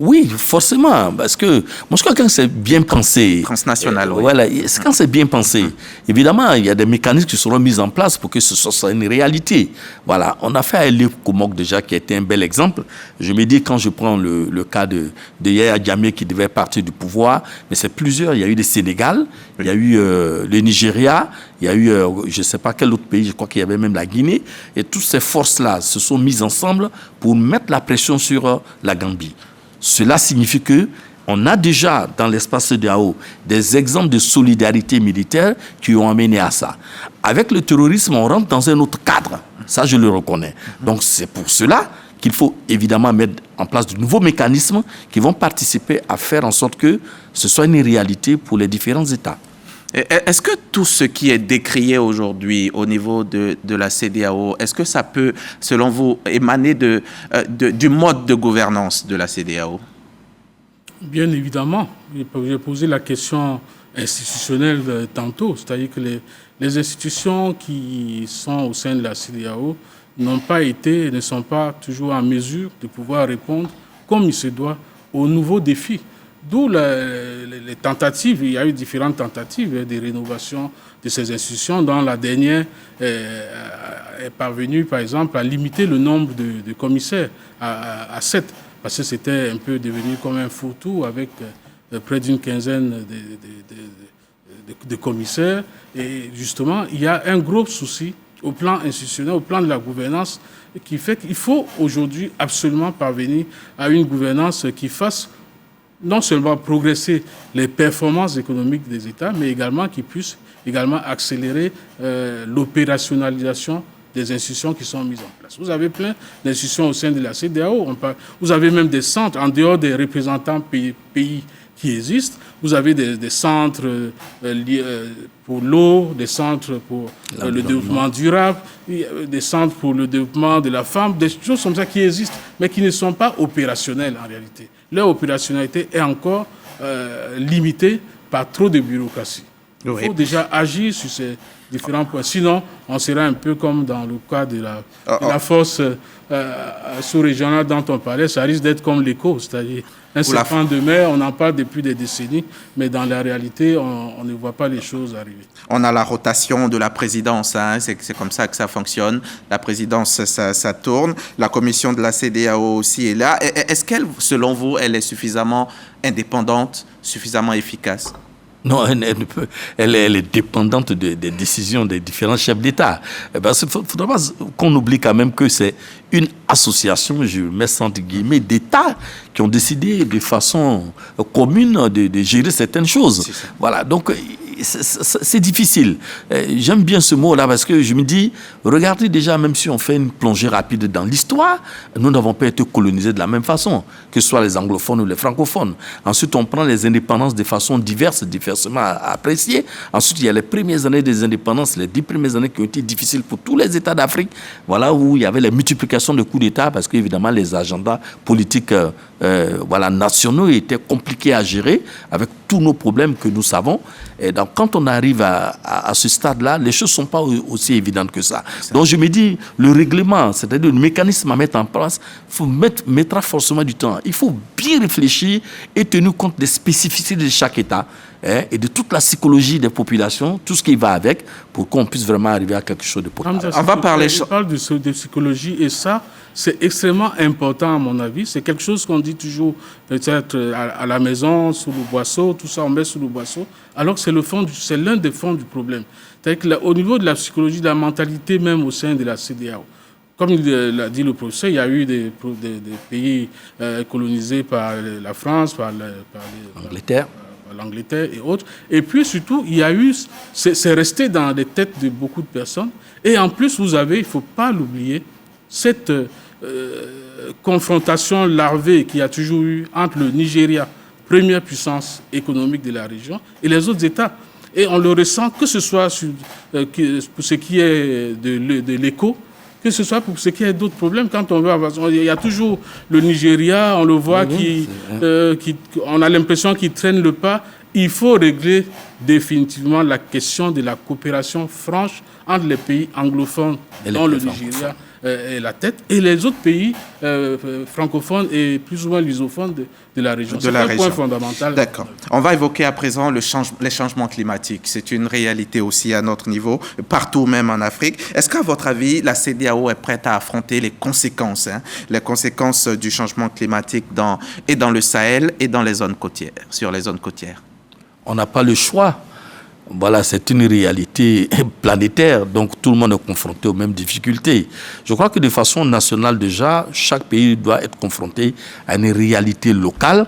Oui, forcément, parce que moi je crois que quand c'est bien pensé, Transnational, oui. voilà, quand c'est bien pensé, évidemment, il y a des mécanismes qui seront mis en place pour que ce soit une réalité. Voilà, on a fait à Komok déjà, qui a été un bel exemple. Je me dis, quand je prends le cas de Yaya Jammeh qui devait partir du pouvoir, mais c'est plusieurs. Il y a eu le Sénégal, il y a eu le Nigeria, il y a eu, je ne sais pas quel autre pays, je crois qu'il y avait même la Guinée, et toutes ces forces-là se sont mises ensemble pour mettre la pression sur la Gambie. Cela signifie que on a déjà dans l'espace CEDEAO des exemples de solidarité militaire qui ont amené à ça. Avec le terrorisme, on rentre dans un autre cadre. Ça, je le reconnais. Donc, c'est pour cela qu'il faut évidemment mettre en place de nouveaux mécanismes qui vont participer à faire en sorte que ce soit une réalité pour les différents États. Est-ce que tout ce qui est décrié aujourd'hui au niveau de la CEDEAO, est-ce que ça peut, selon vous, émaner du mode de gouvernance de la CEDEAO? Bien évidemment. J'ai posé la question institutionnelle tantôt, c'est-à-dire que les institutions qui sont au sein de la CEDEAO ne sont pas toujours en mesure de pouvoir répondre comme il se doit aux nouveaux défis. D'où les tentatives, il y a eu différentes tentatives de rénovation de ces institutions, dont la dernière est parvenue, par exemple, à limiter le nombre de commissaires à 7, parce que c'était un peu devenu comme un fourre-tout avec près d'une quinzaine de commissaires. Et justement, il y a un gros souci au plan institutionnel, au plan de la gouvernance, qui fait qu'il faut aujourd'hui absolument parvenir à une gouvernance qui fasse non seulement progresser les performances économiques des États, mais également qui puisse également accélérer l'opérationnalisation des institutions qui sont mises en place. Vous avez plein d'institutions au sein de la CEDEAO. Vous avez même des centres, en dehors des représentants pays qui existent. Vous avez des centres pour l'eau, des centres pour le développement durable, des centres pour le développement de la femme, des choses comme ça qui existent, mais qui ne sont pas opérationnelles en réalité. Leur opérationnalité est encore limitée par trop de bureaucratie. Il faut déjà agir sur ces différents points. Sinon, on sera un peu comme dans le cas de la force sous-régionale dont on parlait. Ça risque d'être comme l'écho, c'est-à-dire un serpent de mer, on en parle depuis des décennies, mais dans la réalité, on ne voit pas les choses arriver. On a la rotation de la présidence, hein, c'est comme ça que ça fonctionne. La présidence, ça tourne. La commission de la CEDEAO aussi est là. Est-ce qu'elle, selon vous, elle est suffisamment indépendante, suffisamment efficace? Non, elle est dépendante des décisions des différents chefs d'État. Il ne faudra pas qu'on oublie quand même que c'est une association, je mets ça entre guillemets, d'États qui ont décidé de façon commune de gérer certaines choses. Voilà, donc c'est difficile. J'aime bien ce mot-là parce que je me dis, regardez déjà, même si on fait une plongée rapide dans l'histoire, nous n'avons pas été colonisés de la même façon, que ce soit les anglophones ou les francophones. Ensuite, on prend les indépendances de façon diversement appréciées. Ensuite, il y a les premières années des indépendances, les 10 premières années qui ont été difficiles pour tous les États d'Afrique. Voilà, où il y avait les multiplications de coups d'État parce qu'évidemment, les agendas politiques nationaux étaient compliqués à gérer avec tous nos problèmes que nous savons. Et donc, quand on arrive à ce stade-là, les choses ne sont pas aussi évidentes que ça. Donc, je me dis, le règlement, c'est-à-dire le mécanisme à mettre en place, mettra forcément du temps. Il faut bien réfléchir et tenir compte des spécificités de chaque État et de toute la psychologie des populations, tout ce qui va avec, pour qu'on puisse vraiment arriver à quelque chose de positif. On va parler... Je parle de psychologie et ça, c'est extrêmement important à mon avis. C'est quelque chose qu'on dit toujours peut-être à la maison, sous le boisseau, tout ça on met sous le boisseau, alors que c'est l'un des fonds du problème. C'est-à-dire qu'au niveau de la psychologie, de la mentalité même au sein de la CEDEAO, comme l'a dit le professeur, il y a eu des pays colonisés par la France, par l'Angleterre et autres. Et puis surtout, c'est resté dans les têtes de beaucoup de personnes. Et en plus, vous avez, il ne faut pas l'oublier, cette confrontation larvée qu'il y a toujours eu entre le Nigeria, première puissance économique de la région, et les autres États. Et on le ressent, que ce soit pour ce qui est de l'éco, que ce soit pour ce qui est d'autres problèmes. Quand on veut avancer, il y a toujours le Nigeria, on le voit, on a l'impression qu'il traîne le pas. Il faut régler définitivement la question de la coopération franche entre les pays anglophones, dont le Nigeria est la tête, et les autres pays francophones et plus ou moins lusophones de la région. C'est un point fondamental. D'accord. On va évoquer à présent les changements climatiques. C'est une réalité aussi à notre niveau, partout même en Afrique. Est-ce qu'à votre avis, la CEDEAO est prête à affronter les conséquences du changement climatique dans le Sahel et dans les zones côtières, sur les zones côtières? On n'a pas le choix. Voilà, c'est une réalité planétaire, donc tout le monde est confronté aux mêmes difficultés. Je crois que de façon nationale déjà, chaque pays doit être confronté à une réalité locale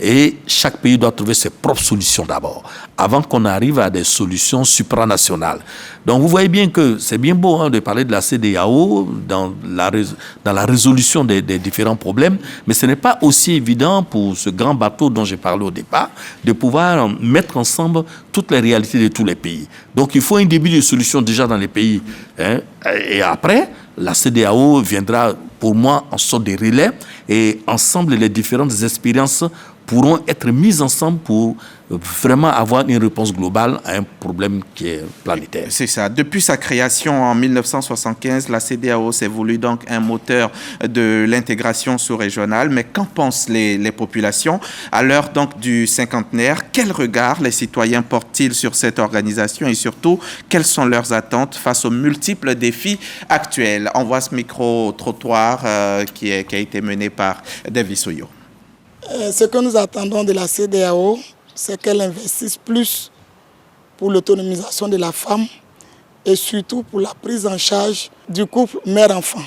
et chaque pays doit trouver ses propres solutions d'abord, avant qu'on arrive à des solutions supranationales. Donc vous voyez bien que c'est bien beau de parler de la CEDEAO dans la résolution des différents problèmes, mais ce n'est pas aussi évident pour ce grand bateau dont j'ai parlé au départ de pouvoir mettre ensemble toutes les réalités de tous les pays. Donc il faut un début de solution déjà dans les pays. Et après, la CEDEAO viendra pour moi en sorte de relais et ensemble les différentes expériences pourront être mises ensemble pour vraiment avoir une réponse globale à un problème qui est planétaire. C'est ça. Depuis sa création en 1975, la CEDEAO s'est voulue donc un moteur de l'intégration sous-régionale. Mais qu'en pensent les populations? À l'heure donc du cinquantenaire, quel regard les citoyens portent-ils sur cette organisation et surtout, quelles sont leurs attentes face aux multiples défis actuels? On voit ce micro-trottoir qui a été mené par Davis Oyo. Ce que nous attendons de la CEDEAO, c'est qu'elle investisse plus pour l'autonomisation de la femme et surtout pour la prise en charge du couple mère-enfant.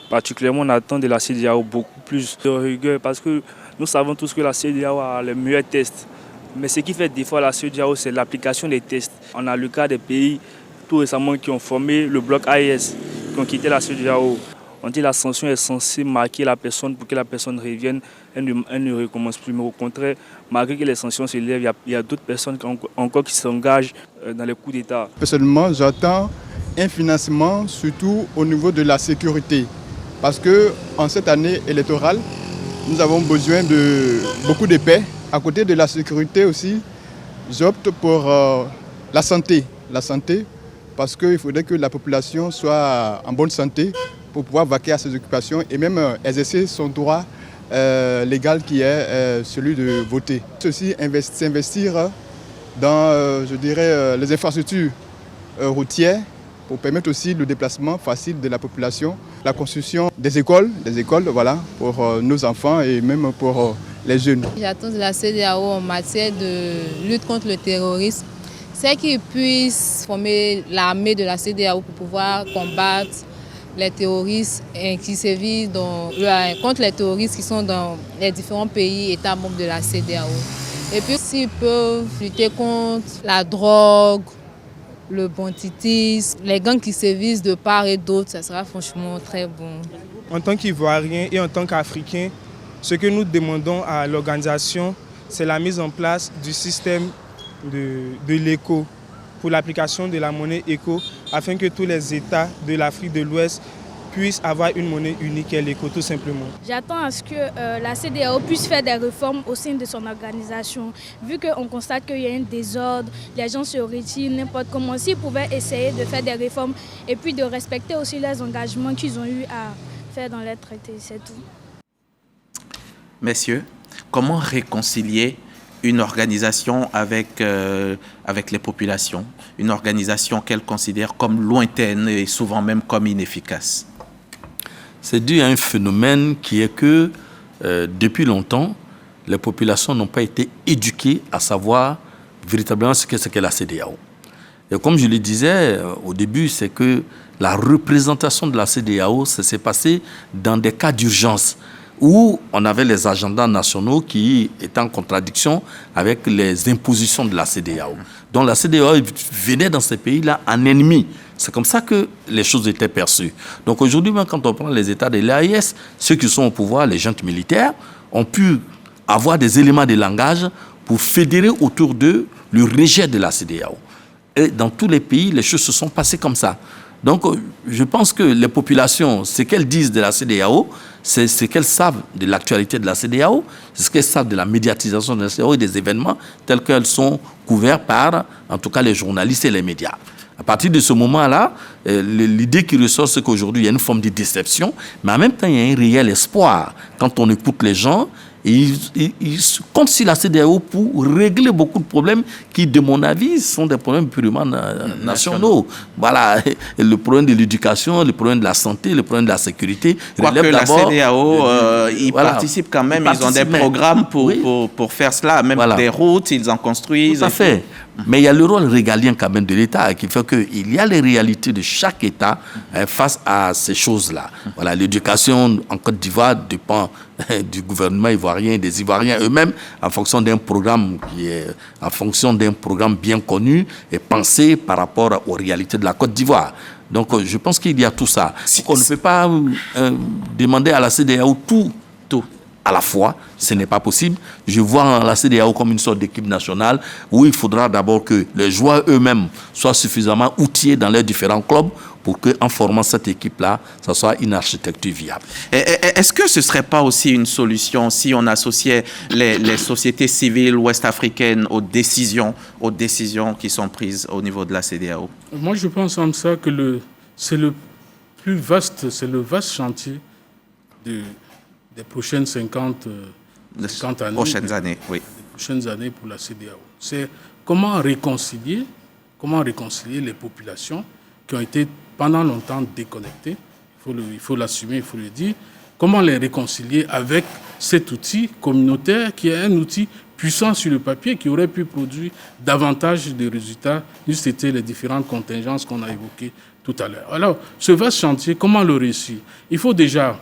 Particulièrement, on attend de la CEDEAO beaucoup plus de rigueur parce que nous savons tous que la CEDEAO a les meilleurs tests. Mais ce qui fait défaut à la CEDEAO, c'est l'application des tests. On a le cas des pays tout récemment qui ont formé le bloc AES, qui ont quitté la CEDEAO. On dit que la sanction est censée marquer la personne pour que la personne revienne, elle ne recommence plus. Mais au contraire, malgré que les sanctions se lèvent, il y a d'autres personnes encore qui s'engagent dans les coups d'État. Personnellement, j'attends un financement, surtout au niveau de la sécurité. Parce qu'en cette année électorale, nous avons besoin de beaucoup de paix. À côté de la sécurité aussi, j'opte pour la santé. La santé, parce qu'il faudrait que la population soit en bonne santé pour pouvoir vaquer à ses occupations et même exercer son droit légal qui est celui de voter. Ceci, s'investir dans, les infrastructures routières pour permettre aussi le déplacement facile de la population, la construction des écoles voilà, pour nos enfants et même pour les jeunes. J'attends de la CEDEAO en matière de lutte contre le terrorisme, c'est qu'ils puissent former l'armée de la CEDEAO pour pouvoir combattre les terroristes qui sévissent contre les terroristes qui sont dans les différents pays, États membres de la CEDEAO. Et puis s'ils peuvent lutter contre la drogue, le banditisme, les gangs qui sévissent de part et d'autre, ça sera franchement très bon. En tant qu'Ivoiriens et en tant qu'Africains, ce que nous demandons à l'organisation, c'est la mise en place du système de l'ECO pour l'application de la monnaie ECO afin que tous les États de l'Afrique de l'Ouest puissent avoir une monnaie unique et l'ECO tout simplement. J'attends à ce que la CEDEAO puisse faire des réformes au sein de son organisation. Vu qu'on constate qu'il y a un désordre, les gens se retirent n'importe comment. S'ils pouvaient essayer de faire des réformes et puis de respecter aussi les engagements qu'ils ont eu à faire dans les traités, c'est tout. Messieurs, comment réconcilier une organisation avec les populations, une organisation qu'elles considèrent comme lointaine et souvent même comme inefficace? C'est dû à un phénomène qui est que depuis longtemps, les populations n'ont pas été éduquées à savoir véritablement ce qu'est la CEDEAO. Et comme je le disais au début, c'est que la représentation de la CEDEAO, ça s'est passé dans des cas d'urgence, où on avait les agendas nationaux qui étaient en contradiction avec les impositions de la CEDEAO. Donc la CEDEAO venait dans ces pays-là en ennemi. C'est comme ça que les choses étaient perçues. Donc aujourd'hui, même quand on prend les États de l'AES, ceux qui sont au pouvoir, les juntes militaires, ont pu avoir des éléments de langage pour fédérer autour d'eux le rejet de la CEDEAO. Et dans tous les pays, les choses se sont passées comme ça. Donc, je pense que les populations, ce qu'elles disent de la CEDEAO, c'est ce qu'elles savent de l'actualité de la CEDEAO, c'est ce qu'elles savent de la médiatisation de la CEDEAO et des événements tels qu'elles sont couverts par, en tout cas, les journalistes et les médias. À partir de ce moment-là, l'idée qui ressort, c'est qu'aujourd'hui, il y a une forme de déception, mais en même temps, il y a un réel espoir. Quand on écoute les gens, ils comptent sur la CEDEAO pour régler beaucoup de problèmes qui, de mon avis, sont des problèmes purement nationaux. Voilà, le problème de l'éducation, le problème de la santé, le problème de la sécurité. Quoique la CEDEAO, ils participent quand même, ils ont des programmes pour faire cela, même des routes, ils en construisent. Tout à fait. Mais il y a le rôle régalien quand même de l'État qui fait qu'il y a les réalités de chaque État face à ces choses-là. Voilà, l'éducation en Côte d'Ivoire dépend du gouvernement ivoirien, des Ivoiriens eux-mêmes, en fonction d'un programme bien connu et pensé par rapport aux réalités de la Côte d'Ivoire. Donc, je pense qu'il y a tout ça. On ne peut pas demander à la CEDEAO tout à la fois, ce n'est pas possible. Je vois la CEDEAO comme une sorte d'équipe nationale où il faudra d'abord que les joueurs eux-mêmes soient suffisamment outillés dans leurs différents clubs pour qu'en formant cette équipe-là, ça soit une architecture viable. Est-ce que ce ne serait pas aussi une solution si on associait les sociétés civiles ouest-africaines aux décisions qui sont prises au niveau de la CEDEAO? Moi, je pense en ça que c'est le vaste chantier des prochaines 50 années. Prochaines années, oui. Des prochaines années pour la CEDEAO. C'est comment réconcilier les populations qui ont été pendant longtemps déconnectées. Il faut l'assumer, il faut le dire. Comment les réconcilier avec cet outil communautaire qui est un outil puissant sur le papier qui aurait pu produire davantage de résultats, juste été les différentes contingences qu'on a évoquées tout à l'heure. Alors, ce vaste chantier, comment le réussir? Il faut déjà,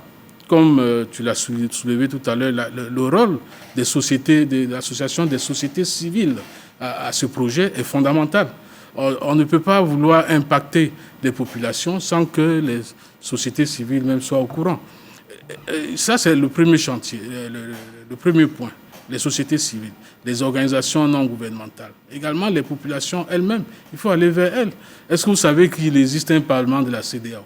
comme tu l'as soulevé tout à l'heure, le rôle des sociétés, de l'association des sociétés civiles à ce projet est fondamental. On ne peut pas vouloir impacter les populations sans que les sociétés civiles même soient au courant. Ça, c'est le premier chantier, le premier point. Les sociétés civiles, les organisations non gouvernementales, également les populations elles-mêmes. Il faut aller vers elles. Est-ce que vous savez qu'il existe un parlement de la CEDEAO?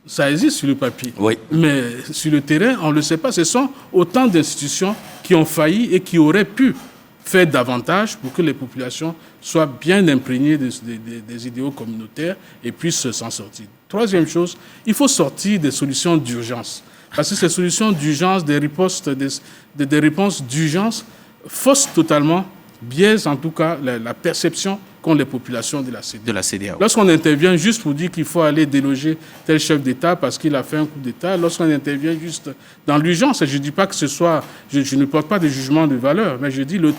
Ça existe sur le papier, oui. Mais sur le terrain, on ne le sait pas. Ce sont autant d'institutions qui ont failli et qui auraient pu faire davantage pour que les populations soient bien imprégnées des idéaux communautaires et puissent s'en sortir. Troisième chose, il faut sortir des solutions d'urgence. Parce que ces solutions d'urgence, des réponses d'urgence, faussent totalement, biaisent en tout cas la perception qu'ont les populations de la CEDEAO. Lorsqu'on intervient juste pour dire qu'il faut aller déloger tel chef d'État parce qu'il a fait un coup d'État, lorsqu'on intervient juste dans l'urgence, je ne dis pas que ce soit, je ne porte pas de jugement de valeur, mais je dis le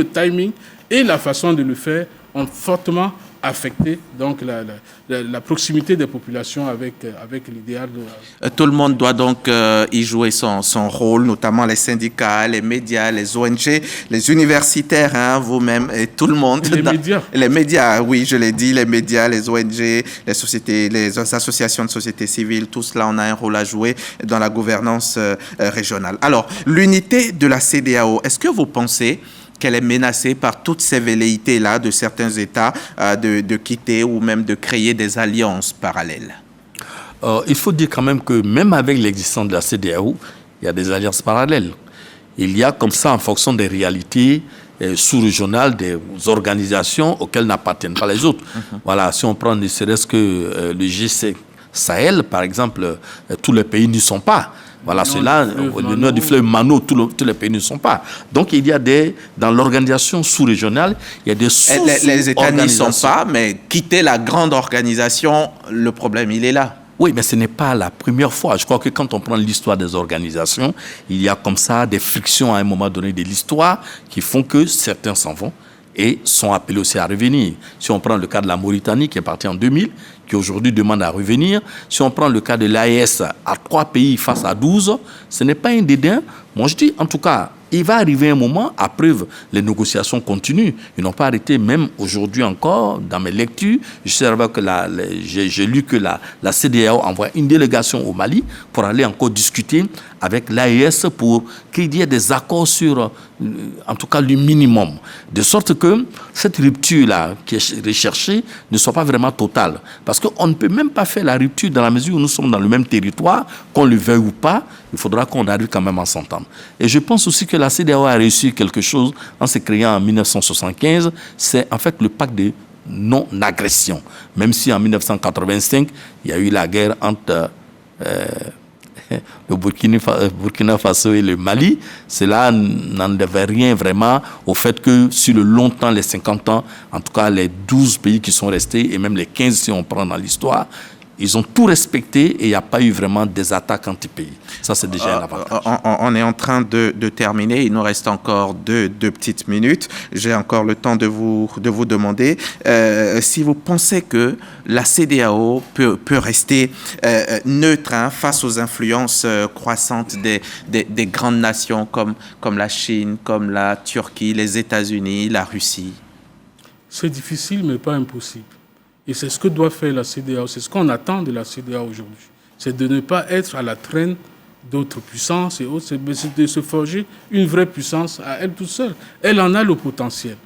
timing et la façon de le faire ont fortement affecter donc la proximité des populations avec l'idéal. Tout le monde doit donc y jouer son rôle, notamment les syndicats, les médias, les ONG, les universitaires, hein, vous-même et tout le monde. Les médias, oui, je l'ai dit, les médias, les ONG, les sociétés, les associations de société civile, tout cela, on a un rôle à jouer dans la gouvernance régionale. Alors, l'unité de la CEDEAO, est-ce que vous pensez qu'elle est menacée par toutes ces velléités-là de certains États de quitter ou même de créer des alliances parallèles? Il faut dire quand même que même avec l'existence de la CEDEAO, il y a des alliances parallèles. Il y a comme ça, en fonction des réalités sous-régionales, des organisations auxquelles n'appartiennent pas les autres. Voilà, si on prend ne serait-ce que le G5 Sahel, par exemple, tous les pays n'y sont pas. Voilà, cela, le nord du fleuve Mano, tous les pays ne sont pas. Donc, il y a dans l'organisation sous-régionale, il y a des sous-organisations. Les États n'y sont pas, mais quitter la grande organisation, le problème, il est là. Oui, mais ce n'est pas la première fois. Je crois que quand on prend l'histoire des organisations, il y a comme ça des frictions à un moment donné de l'histoire qui font que certains s'en vont et sont appelés aussi à revenir. Si on prend le cas de la Mauritanie qui est partie en 2000, qui aujourd'hui demande à revenir, si on prend le cas de l'AES à 3 pays face à 12, ce n'est pas un dédain. Moi je dis en tout cas, il va arriver un moment, à preuve, les négociations continuent. Ils n'ont pas arrêté, même aujourd'hui encore, dans mes lectures. J'ai lu que la CEDEAO envoie une délégation au Mali pour aller encore discuter avec l'AES pour qu'il y ait des accords sur, en tout cas, le minimum. De sorte que cette rupture-là qui est recherchée ne soit pas vraiment totale. Parce qu'on ne peut même pas faire la rupture dans la mesure où nous sommes dans le même territoire, qu'on le veuille ou pas, il faudra qu'on arrive quand même à s'entendre. Et je pense aussi que la CEDEAO a réussi quelque chose en se créant en 1975, c'est en fait le pacte de non-agression. Même si en 1985, il y a eu la guerre entre le Burkina Faso et le Mali, cela n'enlevait rien vraiment au fait que sur le long temps, les 50 ans, en tout cas les 12 pays qui sont restés, et même les 15 si on prend dans l'histoire, ils ont tout respecté et il n'y a pas eu vraiment des attaques anti-pays. Ça, c'est déjà un avantage. On est en train de terminer. Il nous reste encore deux petites minutes. J'ai encore le temps de vous demander si vous pensez que la CEDEAO peut rester neutre face aux influences croissantes des grandes nations comme la Chine, comme la Turquie, les États-Unis, la Russie. C'est difficile, mais pas impossible. Et c'est ce que doit faire la CEDEAO. C'est ce qu'on attend de la CEDEAO aujourd'hui. C'est de ne pas être à la traîne d'autres puissances et autres. C'est de se forger une vraie puissance à elle toute seule. Elle en a le potentiel.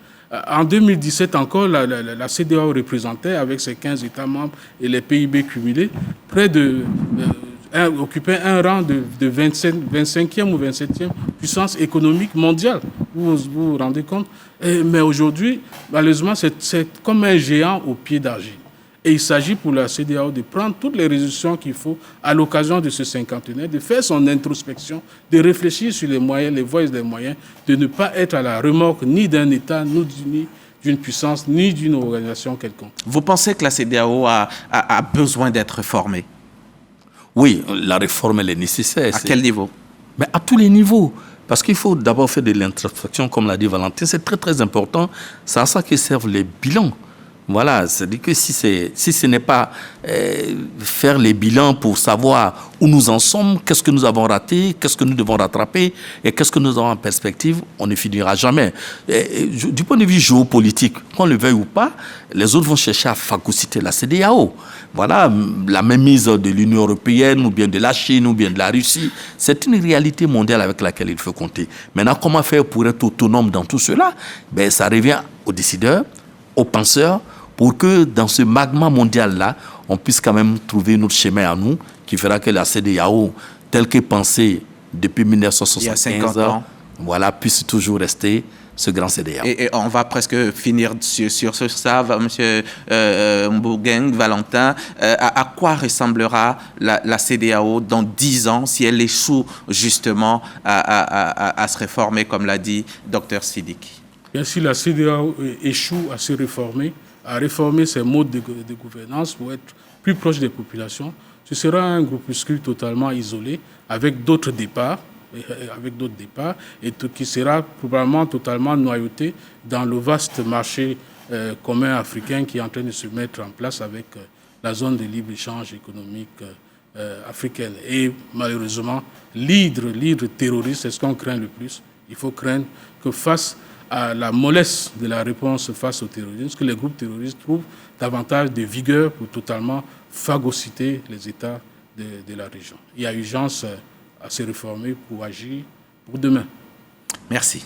En 2017 encore, la CEDEAO représentait, avec ses 15 États membres et les PIB cumulés, occupait un rang de 25e ou 27e puissance économique mondiale. Vous vous rendez compte? Mais aujourd'hui, malheureusement, c'est comme un géant au pied d'argile. Et il s'agit pour la CEDEAO de prendre toutes les résolutions qu'il faut à l'occasion de ce cinquantenaire, de faire son introspection, de réfléchir sur les moyens, les voies et les moyens, de ne pas être à la remorque ni d'un État, ni d'une puissance, ni d'une organisation quelconque. Vous pensez que la CEDEAO a besoin d'être réformée? Oui, la réforme, elle est nécessaire. À quel niveau? Mais à tous les niveaux. Parce qu'il faut d'abord faire de l'introspection, comme l'a dit Valentin. C'est très, très important. C'est à ça que servent les bilans. Voilà, c'est-à-dire que si ce n'est pas faire les bilans pour savoir où nous en sommes, qu'est-ce que nous avons raté, qu'est-ce que nous devons rattraper et qu'est-ce que nous avons en perspective, on ne finira jamais. Du point de vue géopolitique, qu'on le veuille ou pas, les autres vont chercher à phagocyter la CEDEAO. Voilà, la mainmise de l'Union européenne ou bien de la Chine ou bien de la Russie, c'est une réalité mondiale avec laquelle il faut compter. Maintenant, comment faire pour être autonome dans tout cela? Ben, ça revient aux décideurs, aux penseurs, pour que dans ce magma mondial-là, on puisse quand même trouver notre chemin à nous, qui fera que la CEDEAO, telle qu'est pensée depuis 1975, voilà, puisse toujours rester ce grand CEDEAO. Et on va presque finir sur ça, M. Mbougueng, Valentin. À quoi ressemblera la CEDEAO dans 10 ans si elle échoue justement à se réformer, comme l'a dit Dr Sidiki? Bien, si la CEDEAO échoue à se réformer, à réformer ses modes de gouvernance pour être plus proche des populations, ce sera un groupuscule totalement isolé, avec d'autres départs, et qui sera probablement totalement noyauté dans le vaste marché commun africain qui est en train de se mettre en place avec la zone de libre-échange économique africaine. Et malheureusement, l'hydre terroriste, c'est ce qu'on craint le plus. Il faut craindre que face à la mollesse de la réponse face au terrorisme, que les groupes terroristes trouvent davantage de vigueur pour totalement phagocyter les États de la région. Il y a urgence à se réformer pour agir pour demain. Merci.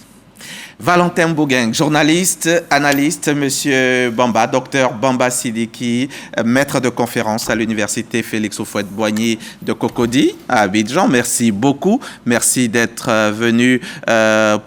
Valentin Mbougueng, journaliste, analyste, Monsieur Bamba, docteur Bamba Sidiki, maître de conférence à l'université Félix Houphouët-Boigny de Cocody à Abidjan. Merci beaucoup. Merci d'être venu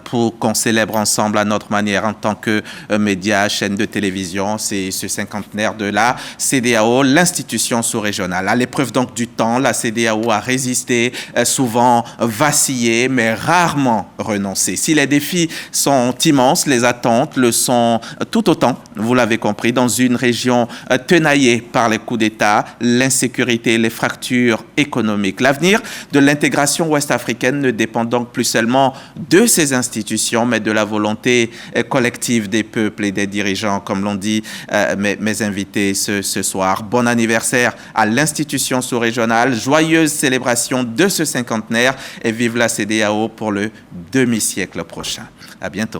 pour qu'on célèbre ensemble à notre manière en tant que média, chaîne de télévision. C'est ce cinquantenaire de la CEDEAO, l'institution sous-régionale. À l'épreuve donc du temps, la CEDEAO a résisté, souvent vacillé, mais rarement renoncé. Si les défis sont immenses, les attentes le sont tout autant, vous l'avez compris, dans une région tenaillée par les coups d'État, l'insécurité et les fractures économiques. L'avenir de l'intégration ouest-africaine ne dépend donc plus seulement de ces institutions, mais de la volonté collective des peuples et des dirigeants, comme l'ont dit mes invités ce soir. Bon anniversaire à l'institution sous-régionale, joyeuse célébration de ce cinquantenaire et vive la CEDEAO pour le demi-siècle prochain. À bientôt.